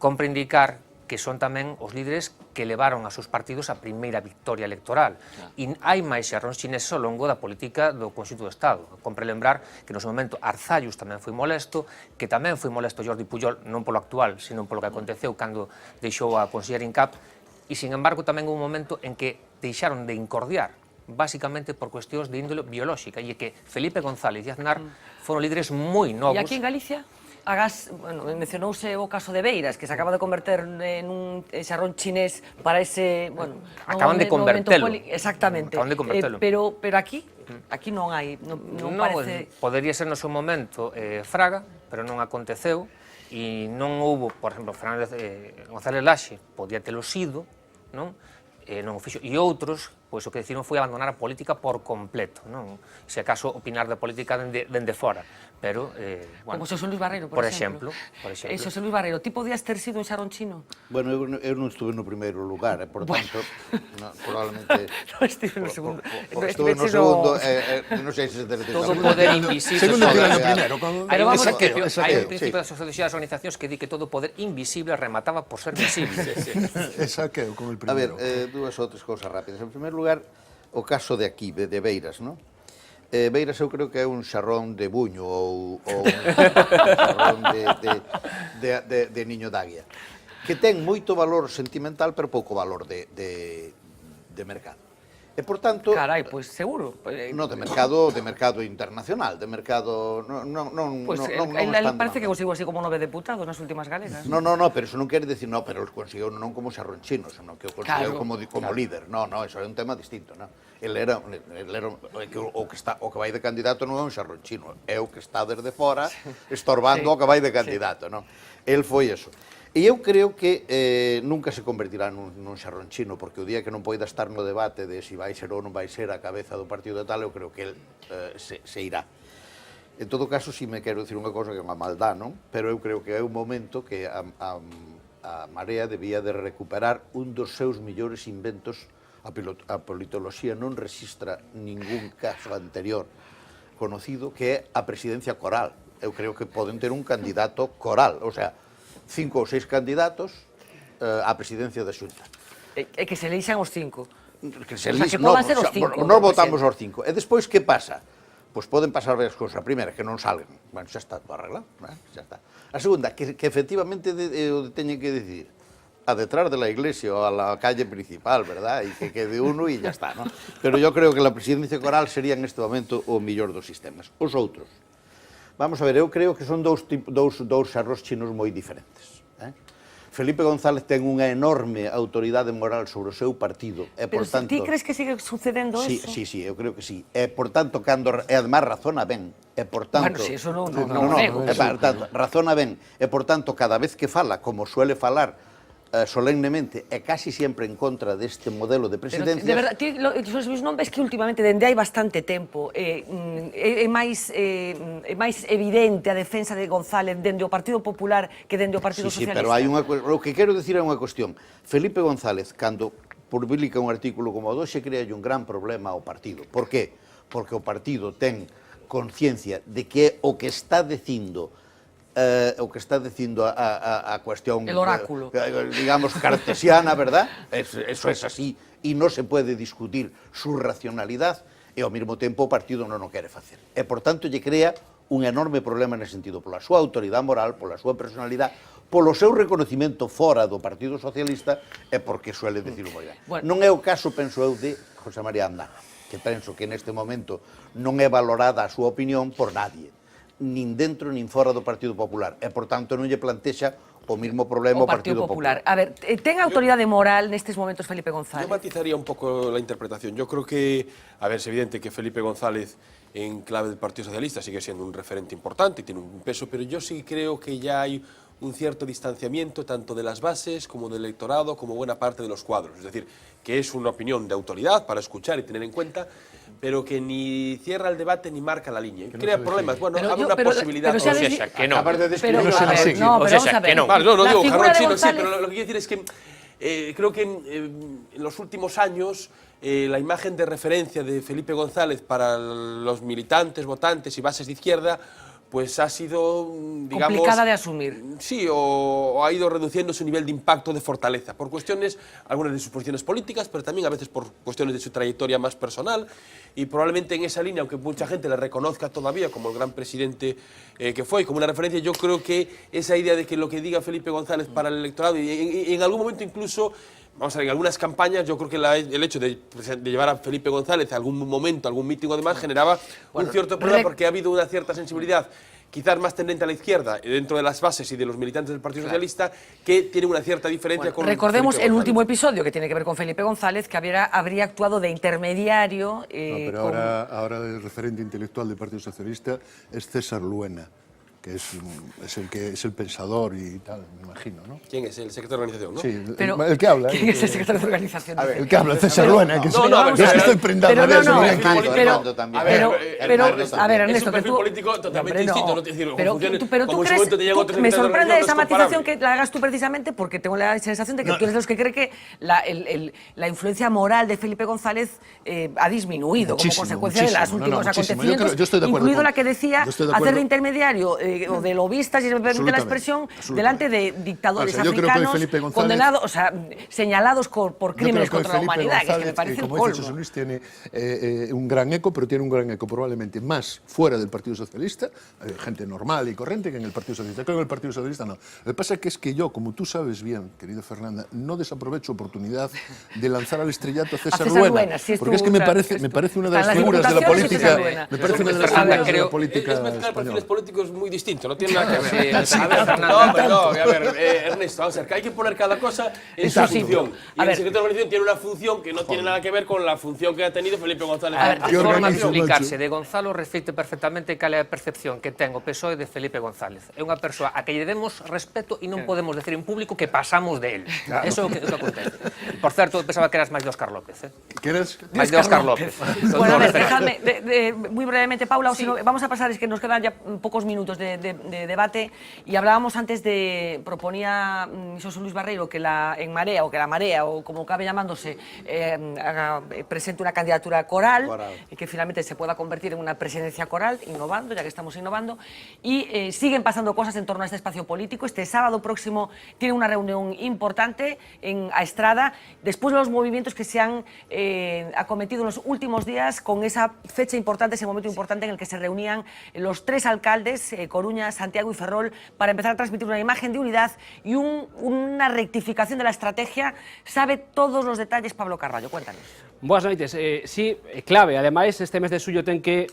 Compre indicar que son tamén os líderes que levaron a seus partidos a primeira victoria electoral. E hai máis xerróns chineses ao longo da política do conxunto do Estado. Compre lembrar que no seu momento Arzallus tamén foi molesto, que tamén foi molesto Jordi Pujol, non polo actual, sino polo que aconteceu cando deixou a conselleira en CAP, e, sin embargo, tamén houve un momento en que deixaron de incordiar, basicamente por cuestións de índole biolóxica, e que Felipe González e Aznar foron líderes moi novos. E aquí en Galicia? Mencionouse o caso de Beiras, que se acaba de converter en un xarrón chinés para ese... Acaban de convertelo. Exactamente. Acaban de convertelo. Pero aquí non hai, non parece... Podería ser no seu momento Fraga, pero non aconteceu, e non houbo, por exemplo, González Laxe podía telo sido, non? Non o fixo. E outros, pois o que decidiron foi abandonar a política por completo, non? Se acaso opinar da política dende fora, pero, bueno... Como Xosé Luis Barreiro, por exemplo. Xosé Luis Barreiro, ti podías ter sido un xarón chino? Bueno, eu non estuve no primeiro lugar, por tanto, probablemente... Non estive no segundo. Estuve no segundo, non sei se... Todo poder invisible... Segundo tira no primeiro. Pero vamos a que hai un principio da socioloxía das organizacións que di que todo poder invisible remataba por ser visible. Esa que con el A primeiro. ver, dúas ou tres cousas rápidas. En primeiro lugar, o caso de aquí, de Beiras, non? Beiras eu creo que é un xarrón de buño ou un xarrón de niño d'águia, que ten moito valor sentimental, pero pouco valor de mercado. E, por tanto... Carai, pois seguro. No, de mercado internacional, de mercado... Pois parece que consigo así como 9 deputados nas últimas galegas. No, pero eso non quere decir, pero os conseguiu non como xarrón chino, senón que o conseguiu como líder. No, eso é un tema distinto, non? El era o que vai de candidato non é un xarrón chino, é o que está desde fora estorbando o que vai de candidato, non? El foi eso. E eu creo que nunca se convertirá nun xarrón chino, porque o día que non poida estar no debate de si vai ser ou non vai ser a cabeza do partido de tal, eu creo que el se irá. En todo caso, si me quero dicir unha cosa que é unha maldá, non? Pero eu creo que é un momento que a Marea debía de recuperar un dos seus millores inventos. A politoloxía non resistra ningún caso anterior conocido, que é a presidencia coral. Eu creo que poden ter un candidato coral, o sea, 5 ou 6 candidatos á presidencia da Xunta. E que se elixan os 5. Que se elixan, nós votamos os 5. E despois, que pasa? Pois poden pasar varias cousas. A primeira, que non salgan. Bueno, xa está todo arreglado. Xa está. A segunda, que efectivamente o teñen que decidir a detrás de la iglesia o a la calle principal, ¿verdad? Y que quede uno y ya está, ¿no? Pero yo creo que la presidencia coral sería en este momento o mellor dos sistemas. Os outros. Vamos a ver, eu creo que son dous xarros chinos moi diferentes. Felipe González ten unha enorme autoridade moral sobre o seu partido. Pero ti crees que sigue sucedendo eso? Sí, eu creo que sí. E, por tanto, además razona ben. E, por tanto... Bueno, si eso non nego. Razona ben. E, por tanto, cada vez que fala, como suele falar solemnemente e casi sempre en contra deste modelo de presidencia... De verdade, ti, Xosé Luis, non ves que últimamente, dende hai bastante tempo, é máis evidente a defensa de González dende o Partido Popular que dende o Partido Socialista? Sí, pero hai unha... O que quero dicir é unha cuestión. Felipe González, cando publica un artículo como o doxe, crea un gran problema ao partido. Por qué? Porque o partido ten conciencia de que o que está dicindo a cuestión, el oráculo, digamos, cartesiana, ¿verdad? Eso es así, e non se pode discutir su racionalidade, e ao mesmo tempo o partido non o quere facer. E, por tanto, lle crea un enorme problema nese sentido, pola súa autoridade moral, pola súa personalidade, polo seu reconocimento fora do Partido Socialista e porque suele decirlo moi ben. Non é o caso, penso eu, de José María Aznar, que penso que neste momento non é valorada a súa opinión por nadie, nin dentro nin fora do Partido Popular, e, por tanto, non lle plantexa o mismo problema o Partido Popular. A ver, ten autoridade moral nestes momentos Felipe González? Yo matizaría un poco la interpretación. Yo creo que, a ver, es evidente que Felipe González en clave del Partido Socialista sigue siendo un referente importante y tiene un peso, pero yo sí creo que ya hay un cierto distanciamiento tanto de las bases como del electorado como buena parte de los cuadros. Es decir, que es una opinión de autoridad para escuchar y tener en cuenta, pero que ni cierra el debate ni marca la línea. Crea problemas. Bueno, abre una posibilidad. O sea, que no. Aparte de pero vamos a ver. Vale, no digo jarrón chino, sí, pero lo que quiero decir es que creo que en los últimos años la imagen de referencia de Felipe González para los militantes, votantes y bases de izquierda pues ha sido, digamos... complicada de asumir. Sí, o ha ido reduciendo su nivel de impacto, de fortaleza, por cuestiones, algunas de sus posiciones políticas, pero también a veces por cuestiones de su trayectoria más personal, y probablemente en esa línea, aunque mucha gente le reconozca todavía como el gran presidente que fue, y como una referencia, yo creo que esa idea de que lo que diga Felipe González para el electorado, y en algún momento incluso... Vamos a ver, en algunas campañas yo creo que el hecho de llevar a Felipe González a algún momento, a algún mítico además, generaba un cierto problema porque ha habido una cierta sensibilidad quizás más tendente a la izquierda dentro de las bases y de los militantes del Partido Socialista que tiene una cierta diferencia con recordemos Felipe el González. último episodio que tiene que ver con Felipe González, que habría actuado de intermediario. No, pero ahora el referente intelectual del Partido Socialista es César Luena, que es el pensador y tal, me imagino, ¿no? ¿Quién es? ¿El secretario de organización, no? Sí, pero, el que habla. ¿Quién es el secretario de organización? A ver, el que habla, César Luena, que yo es que estoy prendando. A ver, Ernesto, es un perfil político totalmente distinto, no te decir, pero tú crees, me sorprende esa matización que la hagas tú precisamente porque tengo la sensación de que tú eres de los que cree que la influencia moral de Felipe González ha disminuido como consecuencia de los últimos acontecimientos, incluido la que decía hacer de intermediario o de lobistas, si se me permite la expresión, delante de dictadores africanos condenados, o sea, señalados por crímenes contra la humanidad, que me parece el colmo. Como dice José Luis, tiene un gran eco, pero tiene un gran eco probablemente más fuera del Partido Socialista, gente normal y corriente, que en el Partido Socialista. Creo que en el Partido Socialista no. Lo que pasa es que yo, como tú sabes bien, querida Fernanda, no desaprovecho oportunidad de lanzar al estrellato a César Luena, porque es que me parece una de las figuras de la política, me parece una de las figuras de la política española. Perfiles políticos muy distintos, no tiene nada que ver. A ver, Ernesto, vamos a ver, que hay que poner cada cosa en su función. Y el secretario de organización tiene una función que no tiene nada que ver con la función que ha tenido Felipe González. A forma de explicarse de Gonzalo reflicte perfectamente cal é a percepción que ten o PSOE de Felipe González. É unha persoa a que lle demos respeto e non podemos decir en público que pasamos de él. Eso é o que acontece. Por certo, pensaba que eras máis de Óscar López. Que eres? Máis de Óscar López. Bueno, a ver, dejadme muy brevemente, Paula, vamos a pasar, es que nos quedan ya pocos minutos de debate y hablábamos antes proponía José Luis Barreiro que en Marea, o que la Marea, o como acabe llamándose, presente una candidatura coral, y que finalmente se pueda convertir en una presidencia coral, innovando, ya que estamos innovando, y siguen pasando cosas en torno a este espacio político. Este sábado próximo tiene una reunión importante a Estrada, después de los movimientos que se han acometido en los últimos días, con esa fecha importante, ese momento importante en el que se reunían los tres alcaldes, Coruña, Santiago y Ferrol, para empezar a transmitir una imagen de unidad y una rectificación de la estrategia. Sabe todos los detalles Pablo Carballo, cuéntanos. Boas noites. Sí, clave, ademais, este mes de suyo ten que,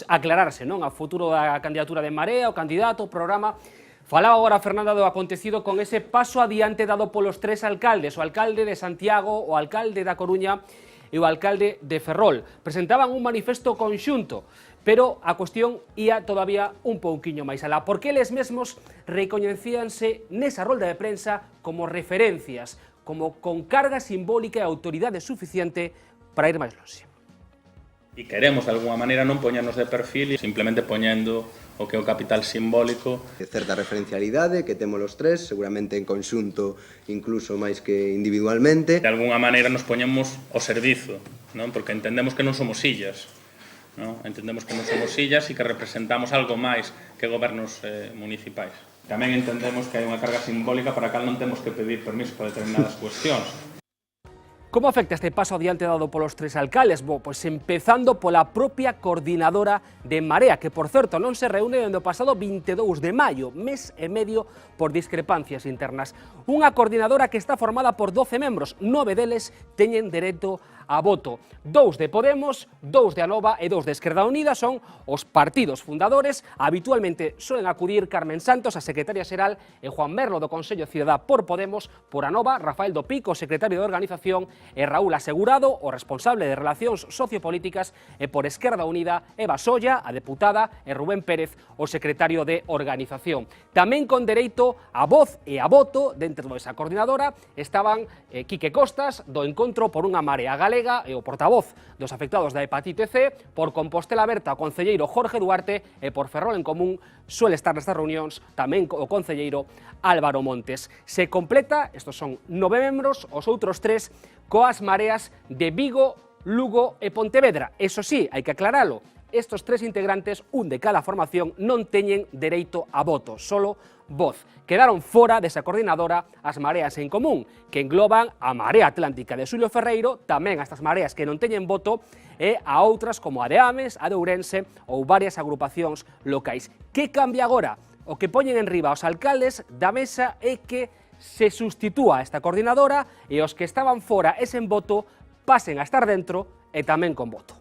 aclararse, non? A futuro da candidatura de Marea, o candidato, o programa. Falaba agora Fernanda do acontecido con ese paso adiante dado polos tres alcaldes, o alcalde de Santiago, o alcalde da Coruña e o alcalde de Ferrol. Presentaban un manifesto conxunto, pero a cuestión ia todavía un pouquiño máis alá, porque eles mesmos recoñecíanse nesa rolda de prensa como referencias, como con carga simbólica e autoridade suficiente para ir máis longe. E queremos, de alguma maneira, non poñernos de perfil, simplemente poñendo o que é o capital simbólico. Certa referencialidade que temos os tres, seguramente en conxunto, incluso máis que individualmente. De alguna maneira nos poñemos ao servizo, non? Porque entendemos que non somos illas. ¿No? Entendemos que non somos illas e que representamos algo máis que gobernos municipais. Tamén entendemos que hai unha carga simbólica para a cal non temos que pedir permiso para determinadas cuestións. Como afecta este paso adiante dado polos tres alcaldes? Bo, pois empezando pola propia coordinadora de Marea, que, por certo, non se reúne dende o pasado 22 de maio, mes e medio por discrepancias internas. Unha coordinadora que está formada por 12 membros, 9 deles teñen dereito a voto. 2 de Podemos, 2 de Anova e 2 de Esquerda Unida son os partidos fundadores. Habitualmente suelen acudir Carmen Santos, a secretaria xeral, e Juan Merlo do Consello Cidadá por Podemos, por Anova, Rafael do Pico, secretario de Organización, e Raúl Asegurado, o responsable de Relacións Sociopolíticas, e por Esquerda Unida, Eva Solla, a deputada, e Rubén Pérez, o secretario de Organización. Tamén con dereito a voz e a voto dentro desa coordinadora estaban Quique Costas, do Encontro por unha Marea Galega, e o portavoz dos afectados da hepatite C, por Compostela Aberta o concelleiro Jorge Duarte, e por Ferrol en Común suele estar nestas reunións tamén o concelleiro Álvaro Montes. Se completa, estos son 9 membros, os outros 3 coas mareas de Vigo, Lugo e Pontevedra. Eso sí, hai que aclaralo, estos 3 integrantes, un de cada formación, non teñen dereito a voto, solo voz. Quedaron fora desa coordinadora as mareas en común, que engloban a Marea Atlántica de Xulio Ferreiro, tamén a estas mareas que non teñen voto, e a outras como a de Ames, a de Ourense ou varias agrupacións locais. Que cambia agora? O que poñen en riba os alcaldes da mesa é que se sustitúa esta coordinadora e os que estaban fora e sen voto pasen a estar dentro e tamén con voto.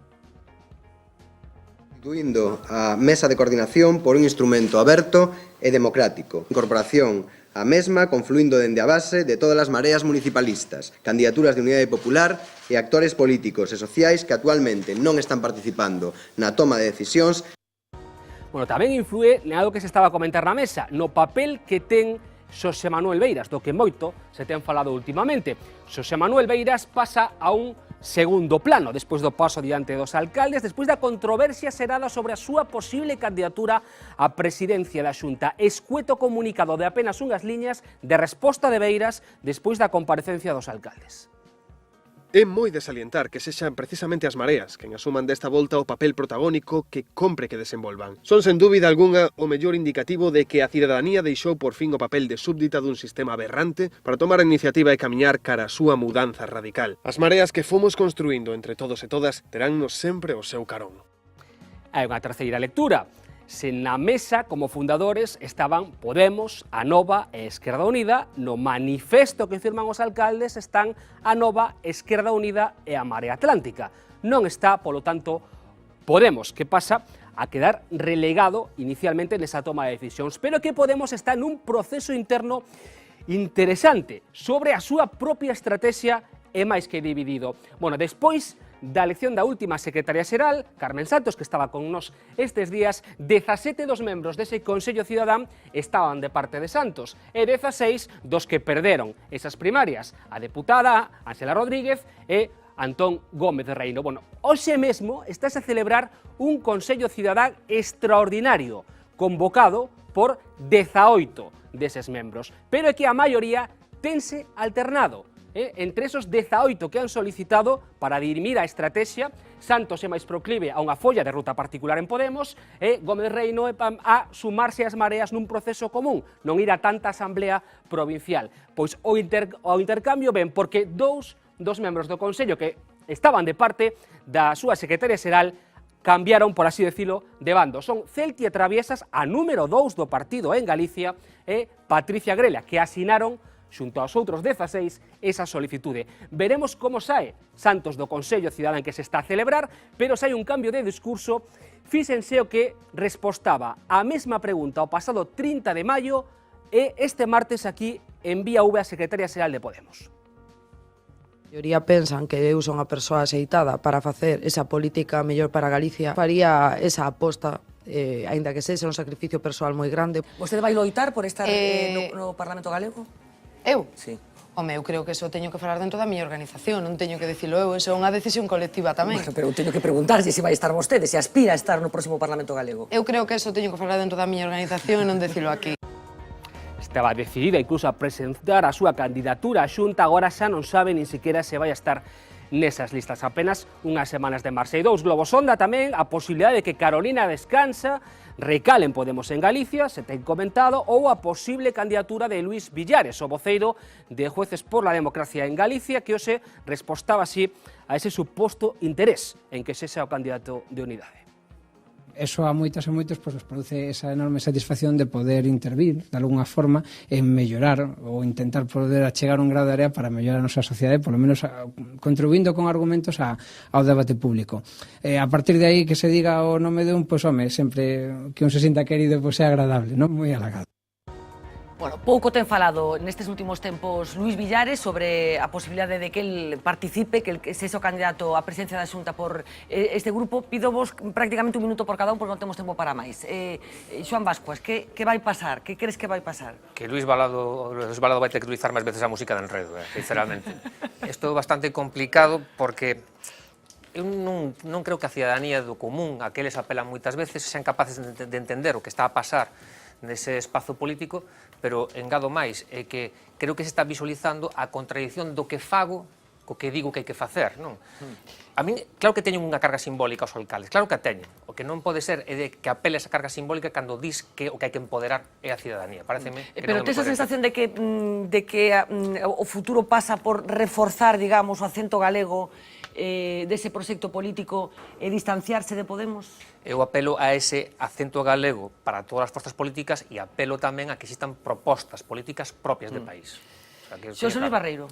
Substituindo a mesa de coordinación por un instrumento aberto e democrático. Incorporación a mesma confluindo dende a base de todas as mareas municipalistas, candidaturas de unidade popular e actores políticos e sociais que actualmente non están participando na toma de decisións. Bueno, tamén influe nado que se estaba a comentar na mesa, no papel que ten Xosé Manuel Beiras, do que moito se ten falado últimamente. Xosé Manuel Beiras pasa a un segundo plano, despois do paso diante dos alcaldes, despois da controversia xerada sobre a súa posible candidatura á presidencia da Xunta. Escueto comunicado de apenas unhas liñas de resposta de Beiras despois da comparecencia dos alcaldes. É moi de salientar que sexan precisamente as mareas quen asuman desta volta o papel protagónico que compre que desenvolvan. Son sen dúbida algunha o mellor indicativo de que a cidadanía deixou por fin o papel de súbdita dun sistema aberrante para tomar a iniciativa e camiñar cara a súa mudanza radical. As mareas que fomos construindo entre todos e todas teránnos sempre o seu carón. Hai unha terceira lectura. Se na mesa, como fundadores, estaban Podemos, Anova e Esquerda Unida, no manifesto que firman os alcaldes están Anova, Esquerda Unida e a Marea Atlántica. Non está, polo tanto, Podemos, que pasa a quedar relegado inicialmente nesa toma de decisións, pero que Podemos está nun proceso interno interesante sobre a súa propia estrategia e máis que dividido. Bueno, despois da elección da última secretaria xeral, Carmen Santos, que estaba con nos estes días, 17 dos membros dese Consello Cidadán estaban de parte de Santos e 16 dos que perderon esas primarias, a deputada Ángela Rodríguez e Antón Gómez de Reino. Bueno, hoxe mesmo estás a celebrar un Consello Cidadán extraordinario, convocado por 18 deses membros, pero é que a maioría tense alternado. Entre esos 18 que han solicitado para dirimir a estrategia, Santos é máis proclive a unha folla de ruta particular en Podemos e Gómez Reino a sumarse ás mareas nun proceso común, non ir a tanta asamblea provincial. Pois o intercambio ven porque dos membros do Consello que estaban de parte da súa secretaria xeral cambiaron, por así decirlo, de bando. Son Celtia Traviesas, a número 2 do partido en Galicia, e Patricia Grela, que asinaron xunto aos outros 16, esa solicitude. Veremos como sae Santos do Consello Cidadán que se está a celebrar, pero se hai un cambio de discurso. Fíxense o que respostaba a mesma pregunta o pasado 30 de maio e este martes aquí en Vía V a secretaria xeral de Podemos. A maioría pensan que eu son a persoa axeitada para facer esa política mellor para Galicia. Faría esa aposta, aínda que sexa un sacrificio persoal moi grande. Vostede vai loitar por estar no Parlamento Galego? Eu? Sí. Home, eu creo que eso teño que falar dentro da miña organización, non teño que dicilo eu, eso é unha decisión colectiva tamén. Bueno, pero teño que preguntarse se vai estar vostede, se aspira a estar no próximo Parlamento Galego. Eu creo que eso teño que falar dentro da miña organización e non dicilo aquí. Estaba decidida incluso a presentar a súa candidatura á Xunta, agora xa non sabe nin siquiera se vai a estar nesas listas. Apenas unhas semanas de marcha. E dous globos sonda tamén a posibilidade de que Carolina Descansa recale en Podemos en Galicia, se ten comentado, ou a posible candidatura de Luis Villares, o voceiro de Jueces por la Democracia en Galicia, que hoxe respostaba así a ese suposto interés en que sexa o candidato de Unidade. Eso a moitas e moitos pues, nos produce esa enorme satisfacción de poder intervir de alguna forma en mellorar ou intentar poder achegar un grado de área para mellorar a nosa sociedade, por lo menos contribuindo con argumentos ao debate público. A partir de aí que se diga o nome de un, pues home, sempre que un se sinta querido, pues é agradable, non? Moi halagado. Bueno, pouco ten falado nestes últimos tempos Luis Villares sobre a posibilidade de que el participe, que sexa o candidato á presidencia da Xunta por este grupo. Pido vos prácticamente un minuto por cada un, porque non temos tempo para máis. Xoan Bascuas, que vai pasar? Que crees que vai pasar? Que Luis Balado vai ter que utilizar máis veces a música de Enredo, sinceramente. Isto é bastante complicado porque eu non creo que a cidadanía do común, a que eles apelan moitas veces, sean capaces de entender o que está a pasar nese espazo político, pero engado máis, é que creo que se está visualizando a contradición do que fago co que digo que hai que facer, non? A min, claro que teñen unha carga simbólica os alcaldes, claro que a teñen. O que non pode ser é de que apele esa carga simbólica cando dis que o que hai que empoderar é a cidadanía. Pareceme que pero tes a sensación de que o futuro pasa por reforzar, digamos, o acento galego dese proxecto político e distanciarse de Podemos? Eu apelo a ese acento galego para todas as forzas políticas e apelo tamén a que existan propostas políticas propias de país. Xosé Luis Barreiro.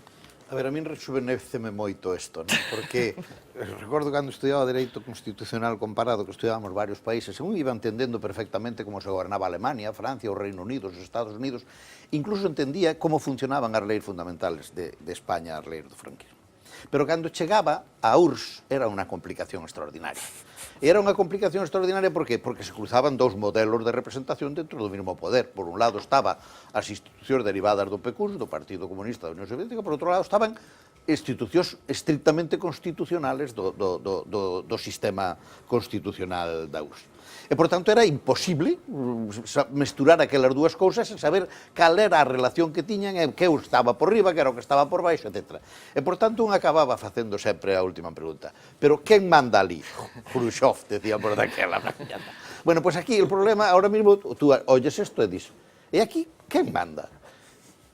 A ver, a min rejuveneceme moito isto, non? Porque recordo cando estudiaba Dereito Constitucional comparado, que estudiábamos varios países, según iba entendendo perfectamente como se gobernaba Alemania, Francia, o Reino Unido, os Estados Unidos, incluso entendía como funcionaban as leis fundamentales de España, as leis do franquismo. Pero cando chegaba a URSS era unha complicación extraordinaria. E era unha complicación extraordinaria por qué? Porque se cruzaban dous modelos de representación dentro do mesmo poder. Por un lado estaba as institucións derivadas do PQS, do Partido Comunista da Unión Soviética, por outro lado estaban institucións estrictamente constitucionales do sistema constitucional da URSS. E, por tanto, era imposible mesturar aquelas dúas cousas e saber cal era a relación que tiñan e que estaba por riba, que era o que estaba por baixo, etc. E, por tanto, un acababa facendo sempre a última pregunta. Pero quen manda ali? Khrushchev, decía por daquela. Bueno, pois aquí o problema, ahora mismo, tú oyes isto e dis, e aquí, quen manda?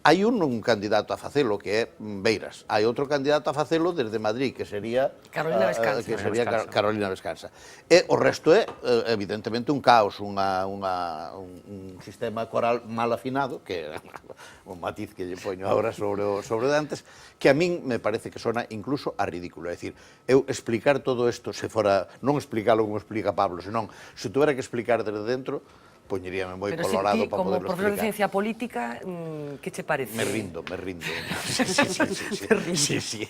Hai un candidato a facelo, que é Beiras. Hai outro candidato a facelo desde Madrid, que sería Carolina Descansa. E o resto é, evidentemente, un caos, un sistema coral mal afinado, que é un matiz que lle poño agora sobre o de antes, que a min me parece que sona incluso a ridículo. É dicir, eu explicar todo isto, se fora, non explicalo como explica Pablo, senón, se tuvera que explicar desde dentro, poñeríame moi colorado para poderlo explicar. Pero como profesor de ciencia política, que che parece? Me rindo. Sí,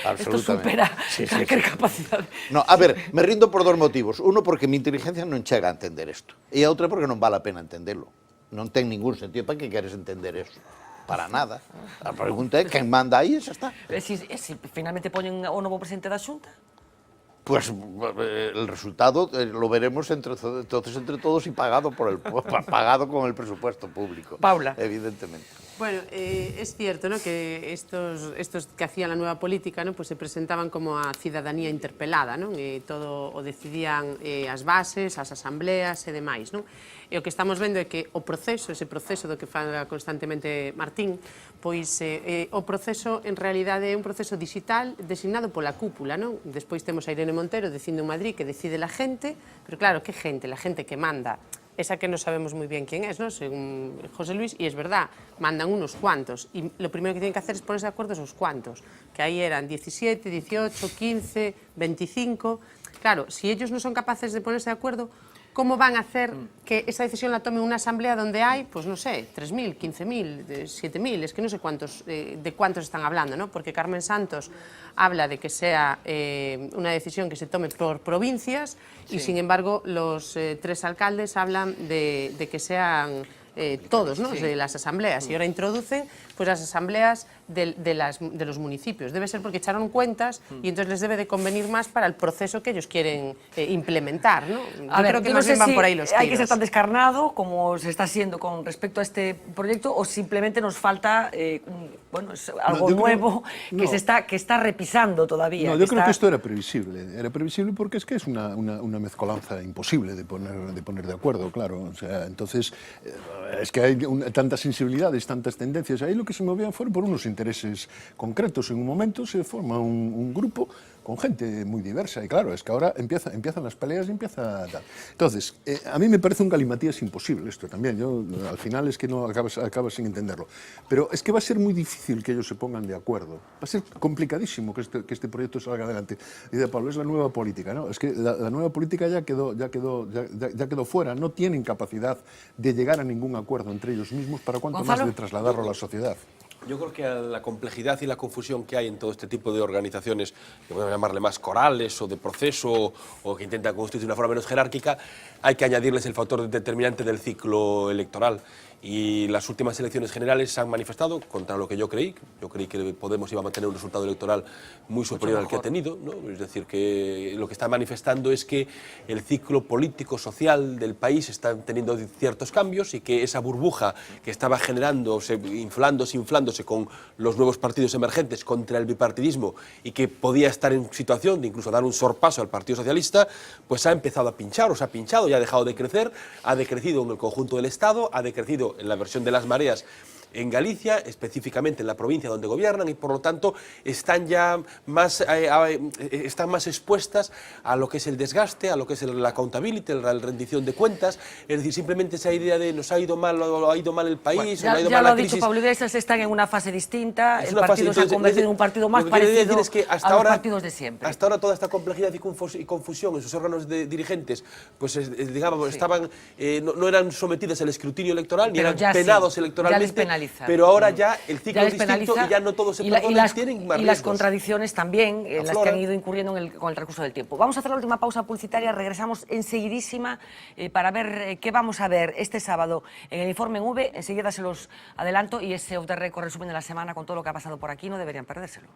absolutamente. Esto supera calquer capacidade. No, a ver, me rindo por dos motivos. Uno, porque mi inteligencia non chega a entender isto. E a outra, porque non vale a pena entendelo. Non ten ningún sentido. Para que queres entender eso? Para nada. A pregunta é, quen manda aí e xa está. Si finalmente poñen o novo presidente da Xunta? Pues el resultado lo veremos entonces entre todos y pagado pagado con el presupuesto público. Paula. Evidentemente. Bueno, es cierto, ¿no?, que estos que hacían la nueva política, ¿no?, pues se presentaban como a cidadanía interpelada, ¿no?, todo o decidían as bases, as asambleas e demais, ¿no? E o que estamos vendo é que ese proceso do que fala constantemente Martín, pois o proceso en realidade é un proceso digital designado pola cúpula, ¿no? Despois temos a Irene Montero dicindo en Madrid que decide la gente, pero claro, que gente? La gente que manda. Esa que no sabemos muy bien quién es, ¿no?, según José Luis, y es verdad, mandan unos cuantos, y lo primero que tienen que hacer es ponerse de acuerdo esos cuantos, que ahí eran 17, 18, 15, 25... Claro, si ellos no son capaces de ponerse de acuerdo, ¿cómo van a hacer que esa decisión la tome una asamblea donde hay, pues no sé, 3.000, 15.000, 7.000, es que no sé de cuántos están hablando, ¿no? Porque Carmen Santos habla de que sea una decisión que se tome por provincias y, sin embargo, los 3 alcaldes hablan de que sean todos, ¿no?, de las asambleas, y ahora introducen pues las asambleas de los municipios. Debe ser porque echaron cuentas y entonces les debe de convenir más para el proceso que ellos quieren implementar, ¿no? A ver, creo que yo no más sé bien van si por ahí los tiros. hay que ser tan descarnado como se está siendo con respecto a este proyecto o simplemente nos falta algo nuevo que está repisando todavía. No, yo creo que esto era previsible. Era previsible porque es que es una mezcolanza imposible de poner de acuerdo, claro. O sea, entonces, es que hay tantas sensibilidades, tantas tendencias. Ahí lo que se movían fueron por unos intereses concretos. En un momento se forma un grupo con gente muy diversa y claro, es que ahora empiezan las peleas y empieza tal. Entonces, a mí me parece un galimatías imposible esto también. Yo al final es que no acabas sin entenderlo. Pero es que va a ser muy difícil que ellos se pongan de acuerdo. Va a ser complicadísimo que este proyecto salga adelante. Dice Pablo, es la nueva política, ¿no? Es que la nueva política ya quedó fuera. No tienen capacidad de llegar a ningún acuerdo entre ellos mismos para cuanto más de trasladarlo a la sociedad. Yo creo que a la complejidad y la confusión que hay en todo este tipo de organizaciones, que podemos llamarle más corales o de proceso o que intentan constituir de una forma menos jerárquica, hay que añadirles el factor determinante del ciclo electoral. Y las últimas elecciones generales se han manifestado contra lo que yo creí. Yo creí que Podemos iba a mantener un resultado electoral muy superior al que ha tenido, ¿no? Es decir, que lo que está manifestando es que el ciclo político, social del país está teniendo ciertos cambios y que esa burbuja que estaba generándose, inflándose con los nuevos partidos emergentes contra el bipartidismo y que podía estar en situación de incluso dar un sorpaso al Partido Socialista, pues ha empezado a pinchar, o se ha pinchado y ha dejado de crecer, ha decrecido en el conjunto del Estado, ha decrecido en la versión de las mareas en Galicia, específicamente en la provincia donde gobiernan y por lo tanto están ya más expuestas a lo que es el desgaste, a lo que es la accountability, la rendición de cuentas, es decir, simplemente esa idea de nos ha ido mal o ha ido mal el país, bueno, o ha ido ya mal lo la ha dicho crisis. Pablo Iglesias, están en una fase distinta, el Una partido fase, se ha convertido en un partido más parecido es que hasta a los ahora, partidos de siempre. Hasta ahora toda esta complejidad y confusión en sus órganos dirigentes, pues digamos, estaban, no eran sometidas al escrutinio electoral, ni eran penados electoralmente, ya les penalizan. pero ahora ya el ciclo es distinto y ya no todos se perdonan, tienen más y las riesgos. contradicciones también, en las que han ido incurriendo con el transcurso del tiempo. Vamos a hacer la última pausa publicitaria, regresamos enseguidísima para ver qué vamos a ver este sábado en el Informe en V. Enseguida se los adelanto y ese off the record resumen de la semana con todo lo que ha pasado por aquí, no deberían perdérselo.